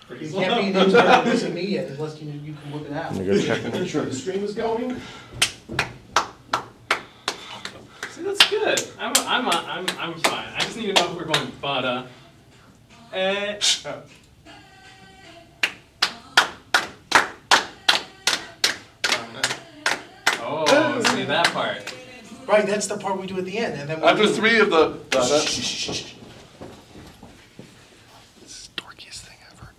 You can't be an intern of this media unless you can whip it out. Let me go check. Make sure the stream is going. See, that's good. I'm fine. I just need to know if we're going butter. Oh, see that part. Right, that's the part we do at the end, and then After 3 of the. Dorkiest thing ever.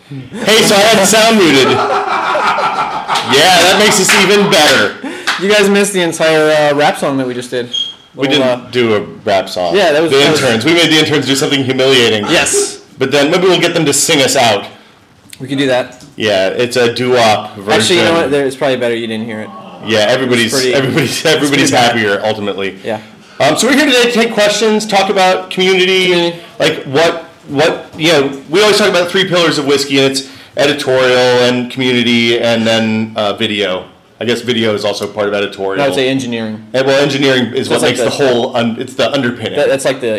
Hey, so I had the sound muted. Yeah, that makes us even better. You guys missed the entire rap song that we just did. We didn't do a rap song. Yeah, that was the interns. We made the interns do something humiliating. Yes. But then maybe we'll get them to sing us out. We can do that. Yeah, it's a doo-wop version. Actually, you know what? It's probably better you didn't hear it. Yeah, everybody's happier ultimately. Yeah. So we're here today to take questions, talk about community. Like what we always talk about the 3 pillars of whiskey, and it's editorial and community and then video. I guess video is also part of editorial. I would say engineering. Well, engineering is what makes the whole. It's the underpinning. That's like the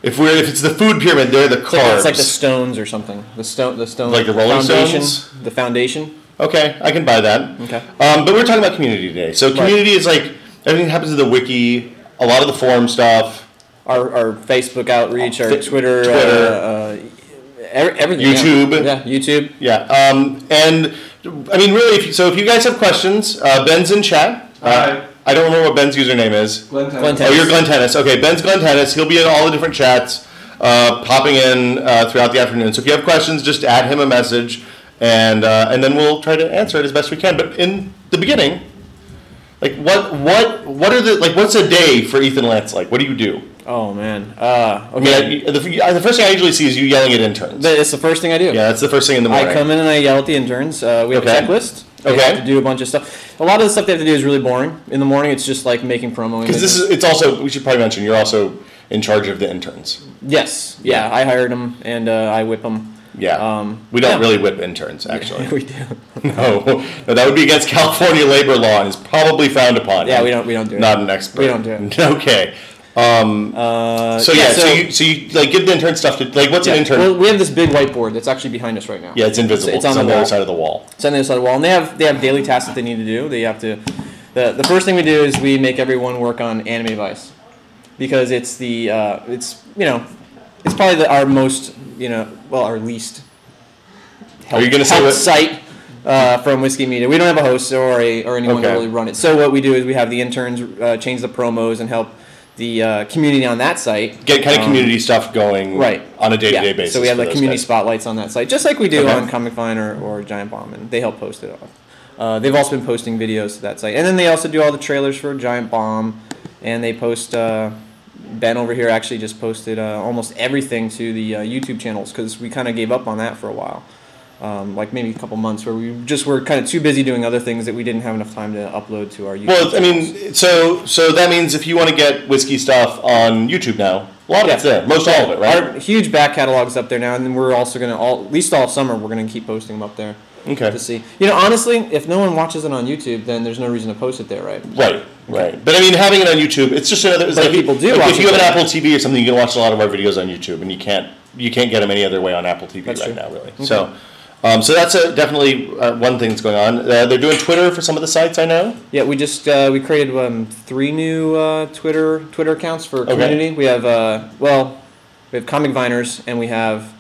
If it's the food pyramid, they're the carbs. It's like the stones or something. The stone. Like the Rolling Stones. The foundation. Okay, I can buy that. Okay. But we're talking about community today. So community is like everything that happens to the wiki, a lot of the forum stuff. Our Facebook outreach, our Twitter. Everything. YouTube. Yeah, YouTube. Yeah. And I mean, really, if you guys have questions, Ben's in chat. Hi. I don't remember what Ben's username is. Glenn Tennis. Oh, you're Glenn Tennis. Okay, Ben's Glenn Tennis. He'll be in all the different chats, popping in throughout the afternoon. So if you have questions, just add him a message, and then we'll try to answer it as best we can. But in the beginning, Like what's a day for Ethan Lance like? What do you do? Oh man. I Okay. mean, the first thing I usually see is you yelling at interns. It's the first thing I do. Yeah, that's the first thing in the morning. I come in and I yell at the interns. We have Okay. a checklist. They Okay. have to do a bunch of stuff. A lot of the stuff they have to do is really boring. In the morning, it's just like making promo. Because it's also, we should probably mention, you're also in charge of the interns. Yes. Yeah. I hired them and I whip them. Yeah. We don't yeah. really whip interns, actually. We do. No, that would be against California labor law and is probably frowned upon. Yeah, we don't do it. Not an expert. We don't do it. Okay. So you like give the intern stuff to, like, what's an intern? Well, we have this big whiteboard that's actually behind us right now. Yeah, it's invisible. It's on the other wall. side of the wall. It's on the other side of the wall, and they have daily tasks that they need to do. They have to. The first thing we do is we make everyone work on Anime Vice, because it's the it's probably our most our least. Are you gonna say what site from Whiskey Media? We don't have a host or anyone to Okay. really run it. So what we do is we have the interns change the promos and help the community on that site get kind of community stuff going right on a day-to-day basis? So we have for like those community guys. spotlights on that site, just like we do Okay. on Comic Vine or Giant Bomb, and they help post it off. They've also been posting videos to that site, and then they also do all the trailers for Giant Bomb, and they post. Ben over here actually just posted almost everything to the YouTube channels, because we kind of gave up on that for a while. Like maybe a couple months where we just were kind of too busy doing other things that we didn't have enough time to upload to our YouTube Well, I channels. mean, so that means if you want to get whiskey stuff on YouTube now, a lot of it's there. Most all of it, right? Our huge back catalog's up there now, and then we're also going to, at least all summer, we're going to keep posting them up there Okay. to see. Honestly, if no one watches it on YouTube, then there's no reason to post it there, right? Right. But I mean, having it on YouTube, it's just another. It's But like people do like watch if you it have an there. Apple TV or something, you can watch a lot of our videos on YouTube, and you can't get them any other way on Apple TV That's right true. now, really. Okay. So that's definitely one thing that's going on. They're doing Twitter for some of the sites, I know. Yeah, we just we created 3 new Twitter accounts for community. We have we have Comic Viners and we have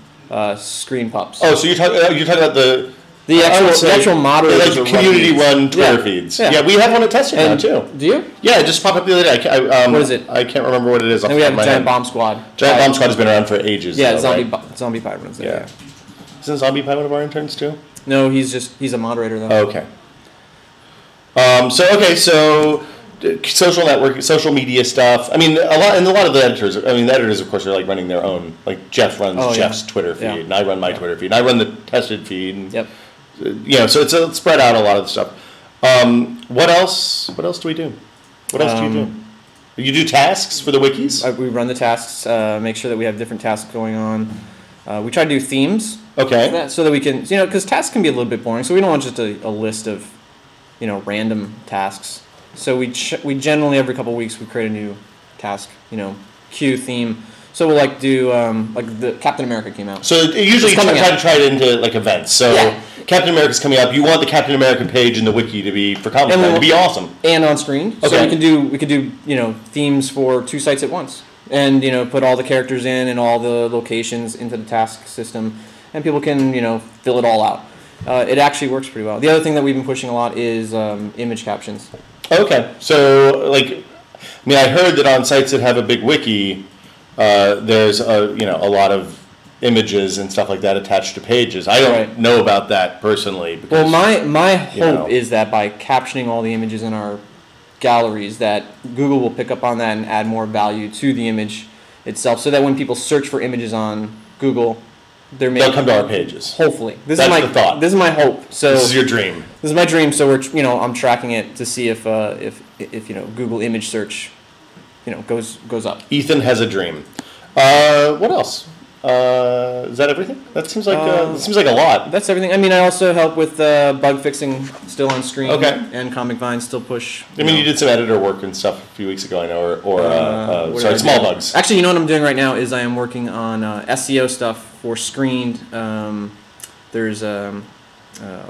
Screen Pups. Oh, so you're talking about the actual moderators like are community-run Twitter Yeah. feeds. Yeah. Yeah, we have one at Tester now And- too. Do you? Yeah, it just popped up the other day. What is it? I can't remember what it is. Off And the we top have of my Giant head. Bomb Squad. Giant Bomb Squad has been around for ages. Yeah, though, Zombie right? Zombie Pie runs there. Yeah. Isn't Zombie Pie one of our interns too? No, he's a moderator though. Oh, okay. So social network, social media stuff. I mean, a lot of the editors. I mean, the editors, of course, are like running their own. Like Jeff runs Oh, yeah. Jeff's Twitter feed, Yeah. and I run my Twitter feed, and I run the tested feed. And, Yep. So it's spread out a lot of the stuff. What else? What else do we do? What else do you do? You do tasks for the wikis? We run the tasks, make sure that we have different tasks going on. We try to do themes. Okay. So that we can, because tasks can be a little bit boring, so we don't want just a list of, random tasks. So we generally every couple of weeks we create a new task, queue theme. So we'll do like the Captain America came out. So usually you It's coming try out. to tie it into like events. So Yeah. Captain America's coming up. You want the Captain America page in the wiki to be for Comic And Con we'll- to be awesome. And on screen. So Okay. we could do themes for 2 sites at once. And put all the characters in and all the locations into the task system, and people can fill it all out. It actually works pretty well. The other thing that we've been pushing a lot is image captions. Okay. So I heard that on sites that have a big wiki, there's a lot of images and stuff like that attached to pages. I don't Right. know about that personally. Because, Well, my hope know. is that by captioning all the images in our galleries, that Google will pick up on that and add more value to the image itself, so that when people search for images on Google, they'll come to our pages. Hopefully, this That's is my the thought. This is my hope. So This is your dream. This is my dream. So I'm tracking it to see if Google image search, goes up. Ethan has a dream. What else? Is that everything? That seems like a lot. That's everything. I mean, I also help with bug fixing, still on screen. Okay. And Comic Vine still push. I mean, you did some editor work and stuff a few weeks ago, I know, What did I do? small bugs. Actually, what I'm doing right now is I am working on SEO stuff for Screened. There's a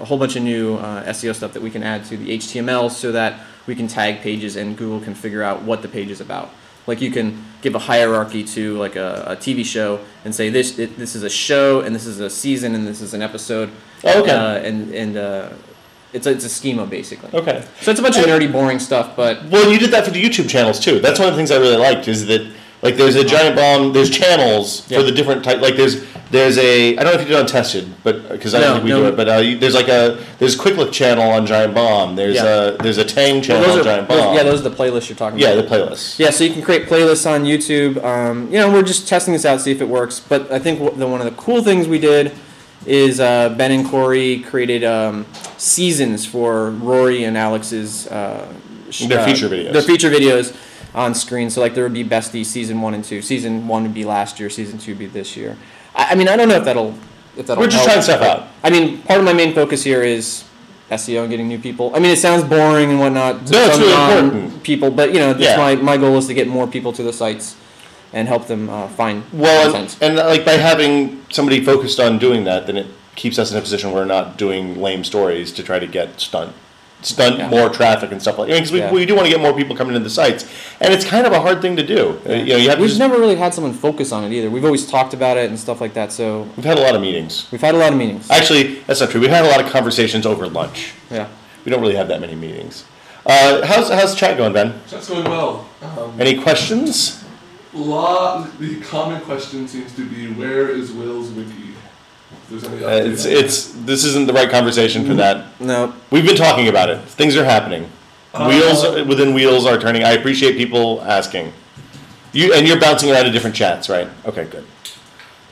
whole bunch of new SEO stuff that we can add to the HTML so that we can tag pages and Google can figure out what the page is about. Like you can give a hierarchy to like a TV show and say this is a show and this is a season and this is an episode. Oh, okay. It's a schema basically. Okay. So it's a bunch of nerdy, boring stuff, but Well, you did that for the YouTube channels too. That's one of the things I really liked is that there's a Giant Bomb. There's channels Yeah. for the different type. Like there's there's I don't know if you did it on Tested, but because I don't think we do it, but there's a Quick Look channel on Giant Bomb. There's a Tang channel on Giant Bomb. Those are the playlists you're talking Yeah, about. the playlists. Yeah, so you can create playlists on YouTube. We're just testing this out, see if it works. But I think one of the cool things we did is Ben and Corey created seasons for Rory and Alex's Their feature videos. Their feature videos on screen. So like there would be Bestie season 1 and 2. Season 1 would be last year. Season 2 would be this year. I mean, I don't know if that'll We're just help. trying stuff out. I mean, part of my main focus here is SEO and getting new people. I mean, it sounds boring and whatnot to No, it's some really important. people, but Yeah. my goal is to get more people to the sites and help them find Well, content. and like by having somebody focused on doing that, then it keeps us in a position where we're not doing lame stories to try to get stunt more traffic and stuff like that. Because we do want to get more people coming into the sites, and it's kind of a hard thing to do. Yeah. You have We've never really had someone focus on it either. We've always talked about it and stuff like that. So we've had a lot of meetings. we've had a lot of meetings. Actually, that's not true. We've had a lot of conversations over lunch. Yeah. We don't really have that many meetings. How's chat going, Ben? Chat's going well. Any questions? The common question seems to be, where is Will's wiki? If there's any update. This isn't the right conversation for that. No. We've been talking about it. Things are happening. Wheels within Wheels are turning. I appreciate people asking. You're bouncing around to different chats, right? Okay, good.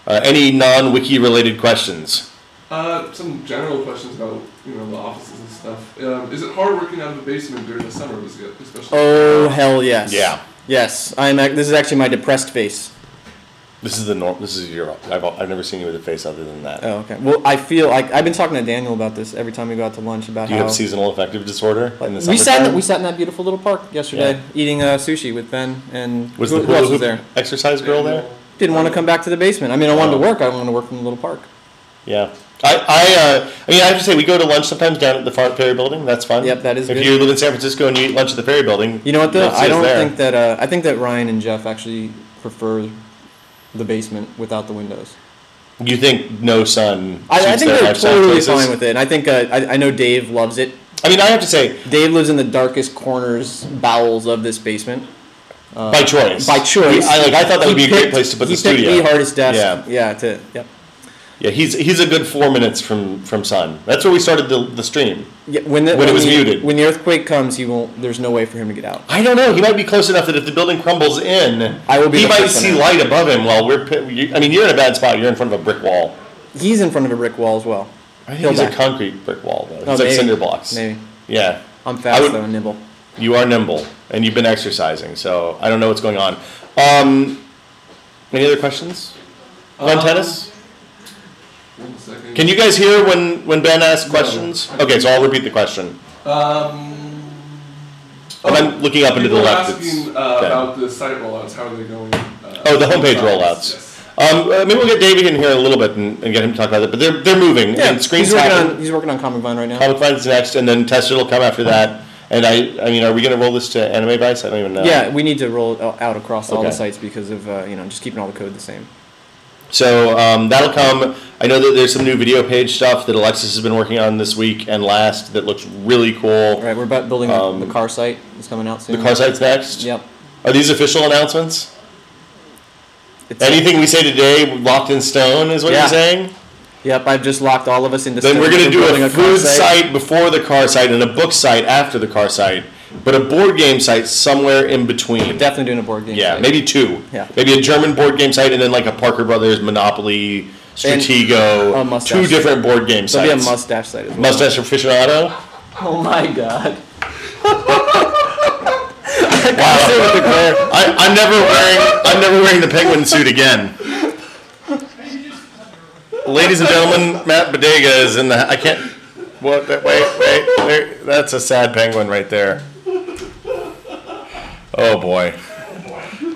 Any non-wiki related questions? Some general questions about the offices and stuff. Is it hard working out of the basement during the summer, especially? Oh hell yes. Yeah. Yes. This is actually my depressed face. This is the norm. This is your. I've never seen you with a face other than that. Oh, okay. Well, I feel like I've been talking to Daniel about this every time we go out to lunch about Do you how have seasonal affective disorder in the we summertime? sat in that beautiful little park yesterday Yeah. eating sushi with Ben and Was who the hula else was hoop there? exercise girl there? Didn't want to come back to the basement. I mean, I wanted to work. I wanted to work from the little park. Yeah. I have to say, we go to lunch sometimes down at the Ferry Building. That's fun. Yep, that is If good. you live in San Francisco and you eat lunch at the Ferry Building, You know what though? you'll see I us don't there. think that. I think that Ryan and Jeff actually prefer the basement without the windows. You think no sun I suits think their they're lifestyle totally choices? fine with it. And I think I know Dave loves it. I mean, I have to say, Dave lives in the darkest corners, bowels of this basement. by choice. By choice. I thought that would be a He great picked- place to put the He studio. picked the hardest desk. Yeah. Yep. Yeah, he's a good 4 minutes from sun. That's where we started the stream. Yeah, When it was muted. When the earthquake comes, there's no way for him to get out. I don't know. He might be close enough that if the building crumbles in, I will be he the might first one see out. light above him while we're. I mean, you're in a bad spot. You're in front of a brick wall. He's in front of a brick wall as well. I think He'll he's back. a concrete brick wall though. He's Oh, like maybe. cinder blocks. Maybe. Yeah. I'm I fast would- though, and nimble. You are nimble, and you've been exercising, so I don't know what's going on. Any other questions on tennis? 1 second. Can you guys hear when Ben asks questions? Okay, so I'll repeat the question. I'm looking up into the People are left. asking Ben. about the site rollouts. How are they going? Oh, the homepage rollouts. Yes. Maybe we'll get David in here in a little bit and get him to talk about it. But they're moving. Yeah, and screens he's happen. working on Comic Vine right now. Comic Fine's next, and then Tested will come after that. And I mean, are we going to roll this to Anime Vice? I don't even know. Yeah, we need to roll it out across all the Okay. sites because of just keeping all the code the same. So that'll come. I know that there's some new video page stuff that Alexis has been working on this week and last that looks really cool. All right, we're about building the car site. It's coming out soon. The car site's next? Yep. Are these official announcements? It's Anything we say today locked in stone is what Yeah. you're saying? Yep, I've just locked all of us into. Then stone we're going to for do building a car food site before the car site and a book site after the car site, but a board game site somewhere in between. Definitely doing a board game. Yeah, site. maybe two. Yeah. Maybe a German board game site and then like a Parker Brothers, Monopoly, Stratego, a mustache. 2 different board game There'll sites. be a mustache site as well. Mustache aficionado? Oh my god. Wow. I'm never wearing the penguin suit again. Ladies and gentlemen, Matt Bodega is in the. I can't. What? Wait. There, that's a sad penguin right there. Oh boy.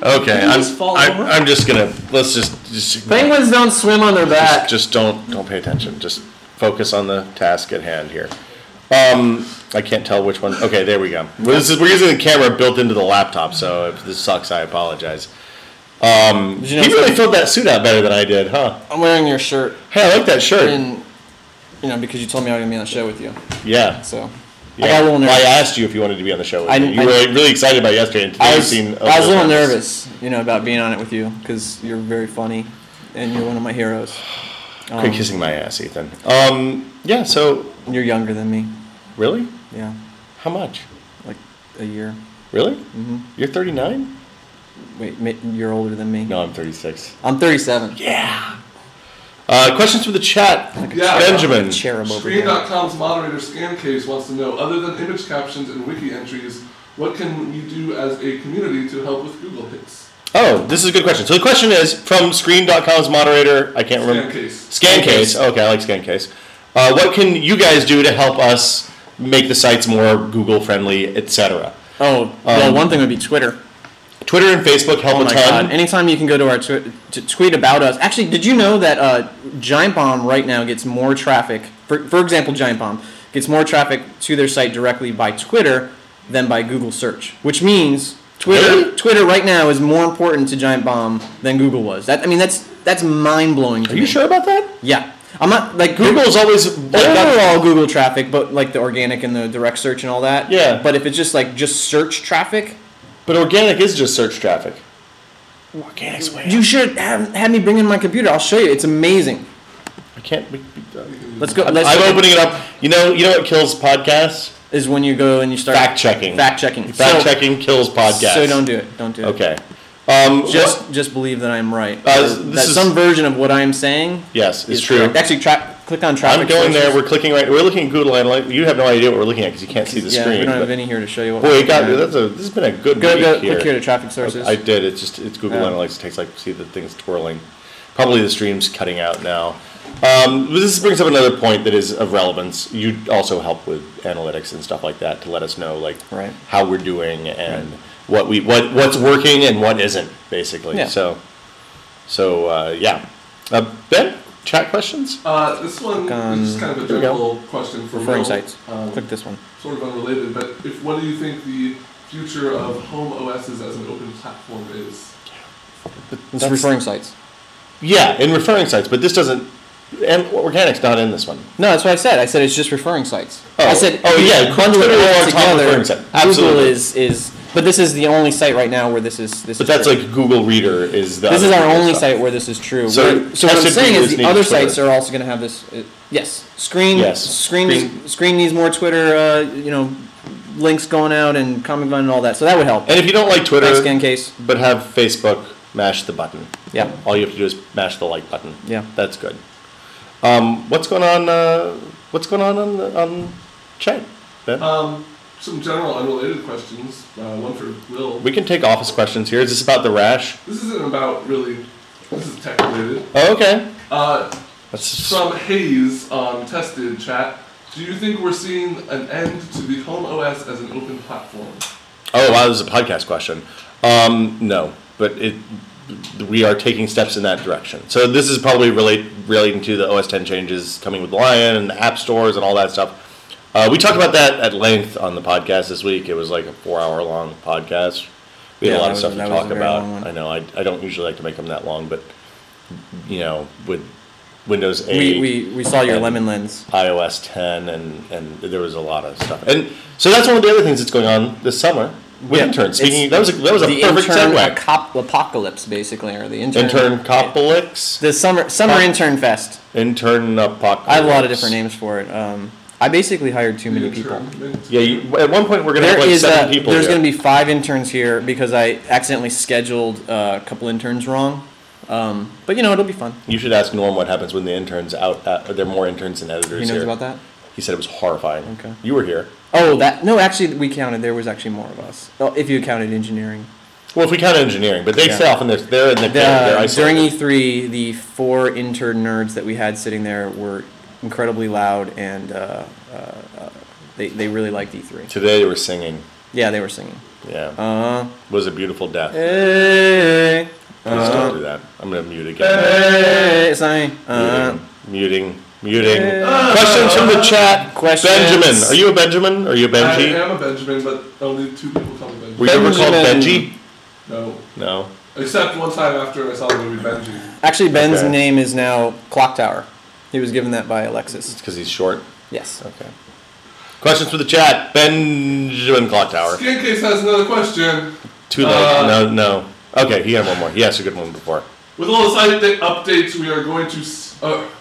Okay, I'm just gonna. Let's just. Penguins don't swim on their back. Just don't pay attention. Just focus on the task at hand here. I can't tell which one. Okay, there we go. We're using the camera built into the laptop, so if this sucks, I apologize. He really filled that suit out better than I did, huh? I'm wearing your shirt, Hey, I like that shirt. and because you told me I was gonna be on the show with you. Yeah. So Yeah. I got a little nervous. Well, I asked you if you wanted to be on the show with I- me. You I- were really excited about yesterday, and today I you was seem a little nervous, about being on it with you because you're very funny. and you're one of my heroes. Quit kissing my ass, Ethan. Yeah. So You're younger than me. really, Yeah, how much? like a year. Really? Hmm. You're 39? Wait, you're older than me. No, I'm 36. I'm 37. Yeah. Questions from the chat. Yeah. Benjamin. Cherub over here. Screen.com's moderator Scancase wants to know, other than image captions and wiki entries, what can we do as a community to help with Google hits? Oh, this is a good question. So the question is from Screen.com's moderator. I can't remember. Scancase. Scancase. Okay, I like Scancase. What can you guys do to help us make the sites more Google friendly, etc.? Oh, well, one thing would be Twitter. Twitter and Facebook help Oh a my ton. god! Anytime you can go to our to tweet about us. Actually, did you know that Giant Bomb right now gets more traffic? For example, Giant Bomb gets more traffic to their site directly by Twitter than by Google search, which means Really? Twitter right now is more important to Giant Bomb than Google was. That's mind blowing. Are you sure about that? Yeah, I'm not like Google's always overall Google traffic, but like the organic and the direct search and all that. Yeah. But if it's just search traffic. But organic is just search traffic. Organic's way. You should have me bring in my computer. I'll show you. It's amazing. I can't. Let's go. I'm opening it up. You know what kills podcasts? Is when you go and you start Fact checking. Fact checking. Fact checking kills podcasts. So don't do it. Don't do it. Okay. Just believe that I'm right. This that is- some version of what I'm saying. Yes, it's is true. correct. Actually, click on traffic. I'm going sources. there. We're clicking right. We're looking at Google Analytics. You have no idea what we're looking at because you can't see the Yeah, screen. we don't have but- any here to show you what. Boy, we're you got looking at. this has been a good Go week here. click here to traffic sources. I did. It's Google Yeah. Analytics. It takes see the things twirling. Probably the stream's cutting out now. This brings up another point that is of relevance. You also help with analytics and stuff like that to let us know Right. how we're doing and what's working and what isn't basically. Yeah. So yeah. Ben, chat questions? This one Click on- is just kind of a There we go. general question for Referring Will. sites. Click this one. Sort of unrelated, but what do you think the future of home OSs as an open platform is? It's referring sites. Yeah, in referring sites, but this doesn't. And organic's not in this one. No, that's what I said. I said it's just referring sites. Oh. I said Oh, yeah, bundle it Twitter all or top referring together. site. Google Absolutely. is, but this is the only site right now where this is. But that's true. like Google Reader is the. This other is our Google only stuff. site where this is true. So what I'm tested saying Google's is the needs other Twitter. sites are also going to have this. Yes, Screen. Yes. Screen needs more Twitter. Links going out and Comic Vine and all that. So that would help. And if you don't like Twitter, Thanks, Scancase. but have Facebook, mash the button. Yeah. All you have to do is mash the like button. Yeah. That's good. What's going on? What's going on chat? Ben? Some general unrelated questions. One for Will. We can take office questions here. Is this about the rash? This isn't about really. This is tech related. Oh, okay. That's from Hayes on Tested Chat. Do you think we're seeing an end to the home OS as an open platform? Oh, wow, this is a podcast question. No, but we are taking steps in that direction. So this is probably relating to the OS 10 changes coming with Lion and the app stores and all that stuff. We talked about that at length on the podcast this week. It was like a 4-hour long podcast. We had a lot of stuff to talk about. I know I don't usually like to make them that long, but with Windows 8, We saw your and lemon lens. iOS 10, and there was a lot of stuff. And so that's one of the other things that's going on this summer with Yeah, interns. it's Speaking, that was a the perfect intern segue. apocalypse, basically, or the intern. Intern Copolix, The summer intern fest. intern apocalypse. I have a lot of different names for it. I basically hired too many people. Yeah, at one point we're gonna have There like is 7 people. there's here. going to be 5 interns here because I accidentally scheduled a couple interns wrong. But it'll be fun. You should ask Norm what happens when the interns out. There are more interns than editors He knows here. about that. He said it was horrifying. Okay. You were here. Oh, actually we counted. There was actually more of us. Oh, if you counted engineering. Well, if we count engineering, but they Yeah. stay off and they're in the they're During isolated. E3, the 4 intern nerds that we had sitting there were incredibly loud, and they really liked E3. Today they were singing. Yeah, they were singing. Yeah. It was a beautiful death. Hey, Please don't do that. I'm gonna mute again. hey, sorry. Muting. Questions from the chat. Questions. Benjamin. Are you a Benjamin? Are you a Benji? I am a Benjamin, but only 2 people call me Benjamin. Were you ever called Benjamin. Benji? No. No. Except one time after I saw the movie Benji. Actually, Ben's Okay. name is now Clock Tower. He was given that by Alexis. It's because he's short. Yes. Okay. Questions for the chat. Benjamin Clock Tower. Scancase has another question. Too late. No. Okay, he had one more. He asked a good one before. With all the site updates, we are going to.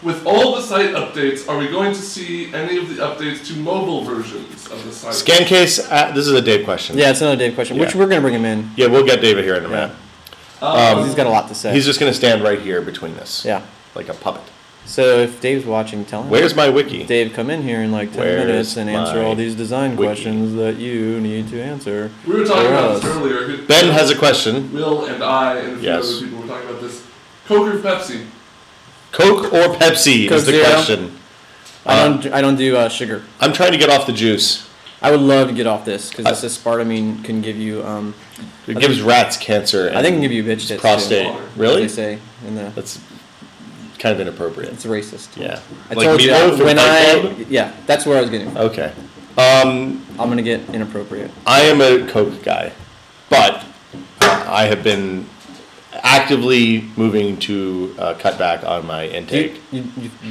With all the site updates, are we going to see any of the updates to mobile versions of the site? Scancase. This is a Dave question. Yeah, it's another Dave question, which Yeah. we're gonna bring him in. Yeah, we'll get David here in a minute. He's got a lot to say. He's just gonna stand right here between us. Yeah. Like a puppet. So if Dave's watching, tell him. Where's my wiki? Dave, come in here in like 10 Where's minutes and answer my all these design wiki? questions that you need to answer. We were talking for about this us. earlier. Ben has a question. Will and I and a few Yes. other people were talking about this. Coke or Pepsi? Coke or Pepsi Coke is the Zero. question. I don't do sugar. I'm trying to get off the juice. I would love to get off this because this aspartame can give you. It gives rats cancer. I think it can give you bitch tits. prostate. Too, Really? They say in the. That's kind of inappropriate. It's racist. Yeah. I Like told you Meatloaf from when Fight Club? Yeah, that's where I was getting. Okay. I'm gonna get inappropriate. I am a Coke guy, but I have been actively moving to cut back on my Do intake. you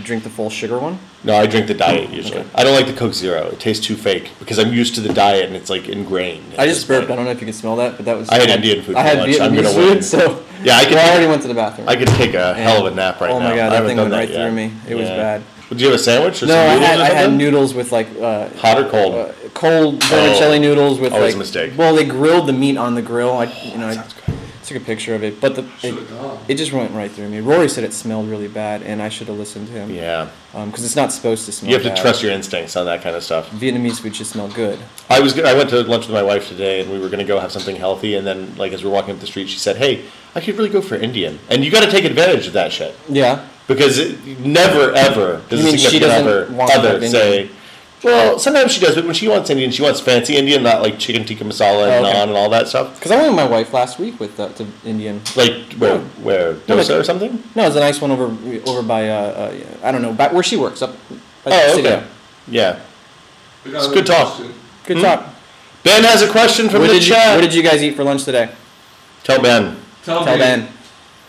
drink the full sugar one? No, I drink the diet usually. Okay. I don't like the Coke Zero. It tastes too fake because I'm used to the diet and it's like ingrained. I just burped. I don't know if you can smell that, but that was. I had Indian food I for had lunch. I'm Vietnamese gonna food, win. so. Yeah, I could. Well, I already went to the bathroom. I could take a hell of a nap right now. Oh my god, I that haven't thing done went right that yet. through me. It was Yeah. bad. Did you have a sandwich or No, some I noodles or had something? noodles with like Hot or cold? cold vermicelli noodles with always like. a mistake. Well, they grilled the meat on the grill. I took a picture of it, but Should have gone. it just went right through me. Rory said it smelled really bad, and I should have listened to him. Yeah. Because it's not supposed to smell. You have to bad. trust your instincts on that kind of stuff. Vietnamese food should smell good. I went to lunch with my wife today, and we were going to go have something healthy. And then, like as we were walking up the street, she said, "Hey, I could really go for Indian." And you got to take advantage of that shit Yeah. because never ever does You a mean she significant doesn't want to other have say. Well, sometimes she does, but when she wants Indian, she wants fancy Indian, not like chicken tikka masala and Oh, okay. naan and all that stuff. Because I went with my wife last week with to Indian. Like where dosa or something? No, it's a nice one over by I don't know, back where she works up. by Oh, City okay. Hall. Yeah. I got It's another good talk. question. Good talk. Ben has a question from What the did you chat. What did you guys eat for lunch today? Tell Ben. Tell Tell me. Ben.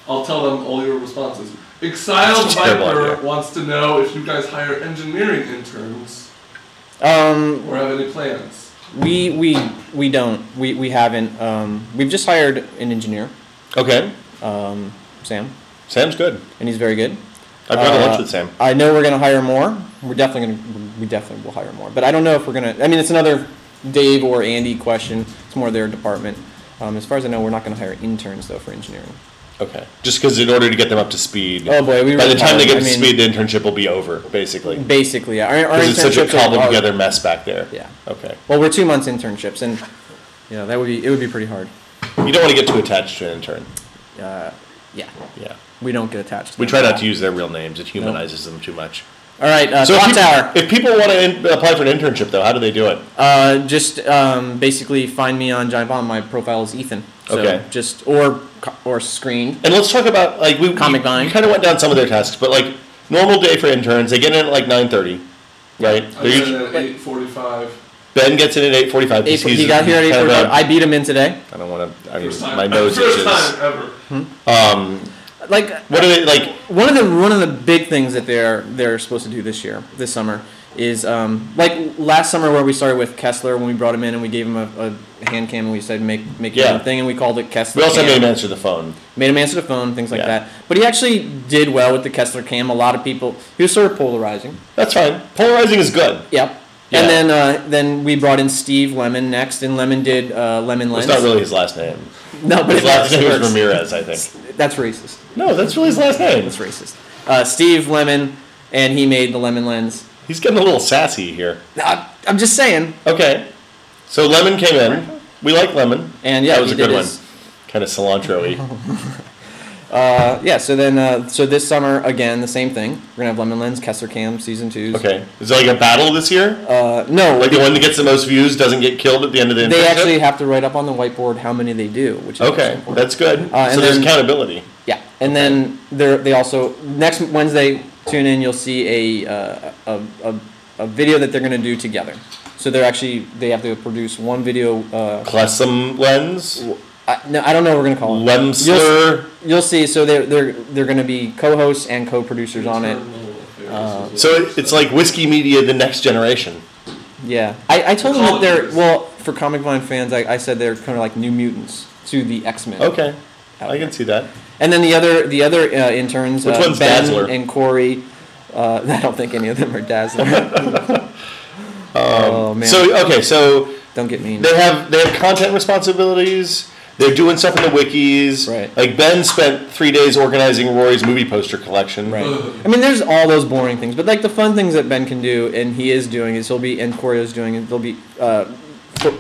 I'll tell them all your responses. Exiled It's a terrible Viper idea. wants to know if you guys hire engineering interns or have any plans. We don't. We haven't. We've just hired an engineer, Okay. Sam, Sam's good. and he's very good. I've gone to lunch with Sam. I know we're gonna hire more. We definitely will hire more. But I don't know if we're gonna. I mean, it's another Dave or Andy question. It's more their department. As far as I know, we're not gonna hire interns though for engineering. Okay. Just because in order to get them up to speed. Oh boy, we By the worked time they hard. get I to mean, speed, the internship will be over, basically. basically, yeah. Our Because it's such a internships are cobbled hard. together mess back there. Yeah. Okay. Well, we're 2 months internships, and it would be pretty hard. You don't want to get too attached to an intern. Yeah. Yeah. We don't get attached. We them try at not all. to use their real names. It humanizes them too much. All right, So Clock Tower. if people want to apply for an internship, though, how do they do it? Just basically find me on Giant Bomb. My profile is Ethan. So Okay. Just or screened. And let's talk about like Comic Vine. We kind of went down some of their tasks, but like normal day for interns, they get in at like 9:30, right? I They're get usually- in at 8:45. Ben gets in at 8:45. He got here at 8:45. I beat him in today. I don't want to. First time. My nose First itches. time ever. Like What are they like? one of the big things that they're supposed to do this summer is like last summer where we started with Kessler when we brought him in and we gave him a hand cam and we said make your Yeah. own thing and we called it Kessler. We also Cam. made him answer the phone. Made him answer the phone, things like Yeah. that. But he actually did well with the Kessler cam. A lot of people. He was sort of polarizing. That's fine. Polarizing is good. Yep. Yeah. And then we brought in Steve Lemon next, and Lemon did Lemon Lens. It's not really his last name. No, but His it last name is works. Ramirez, I think. That's racist. No, that's really his last name. That's racist. Steve Lemon, and he made the Lemon Lens. He's getting a little sassy here. I'm just saying. Okay. So Lemon came in. We like Lemon. And yeah, that was he a good did one. his- Kind of cilantro-y. So this summer again the same thing. We're gonna have Lemon Lens, Kessler Cam, season 2s. Okay. Is it like a battle this year? No, Like the one that gets the most views doesn't get killed at the end of the internship? they actually have to write up on the whiteboard how many they do, which is also Okay, important. that's good. And So there's then- accountability. Yeah, and then they also next Wednesday tune in. You'll see a video that they're gonna do together. So they have to produce one video. Clessom lens? No, I don't know what we're gonna call it. Lemsler? You'll see. So they're gonna be co-hosts and co-producers on it. So it's like Whiskey Media, the next generation. Yeah, I told them that Colleges. for Comic Vine fans, I said they're kind of like New Mutants to the X-Men. Okay. out I here. can see that. And then the other interns, Which one's Ben Dazzler? and Corey. I don't think any of them are Dazzler. Oh man! So Don't get mean. they have content responsibilities. They're doing stuff in the wikis. Right. Like Ben spent 3 days organizing Rory's movie poster collection. Right. I mean, there's all those boring things, but like the fun things that Ben can do, and he is doing, and Corey is doing, there'll be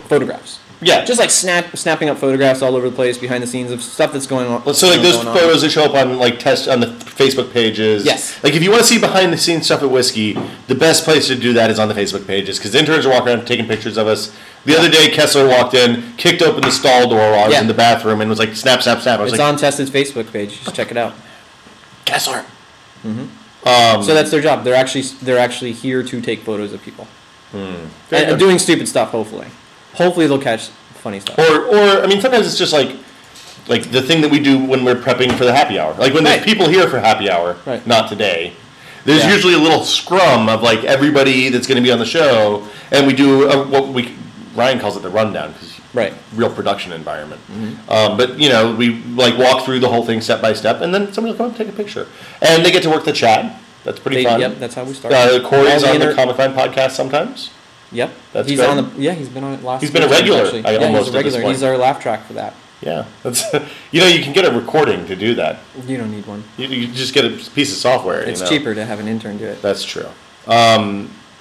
photographs. Yeah. Just like snapping up photographs all over the place, behind the scenes of stuff that's going on. So like those going on. photos that show up on like on the Facebook pages. Yes. Like if you want to see behind the scenes stuff at Whiskey, the best place to do that is on the Facebook pages because interns are walking around taking pictures of us. The other day, Kessler walked in, kicked open the stall door while I was Yeah. in the bathroom, and was like, "Snap, snap, snap!" I was It's like, on Tested's Facebook page. Just check it out. "Kessler." So that's their job. They're actually here to take photos of people and doing stupid stuff. Hopefully they'll catch funny stuff. Or I mean, sometimes it's just like the thing that we do when we're prepping for the happy hour. Like when there's Right. people here for happy hour, Right. not today. There's Yeah. usually a little scrum of like everybody that's going to be on the show, and we do Ryan calls it the rundown because Right. real production environment. But you know, we like walk through the whole thing step by step, and then somebody will come up and take a picture, and they get to work the chat. That's pretty fun. Yep, that's how we start. Corey's All on the inter- Comic Con podcast sometimes. Yep. That's he's good. on the. Yeah, he's been on it last. He's been a few times, regular, actually. I Yeah, almost he's a at this regular. point. He's our laugh track for that. Yeah, that's you can get a recording to do that. You don't need one. You just get a piece of software. It's you know. cheaper to have an intern do it. That's true. Yeah.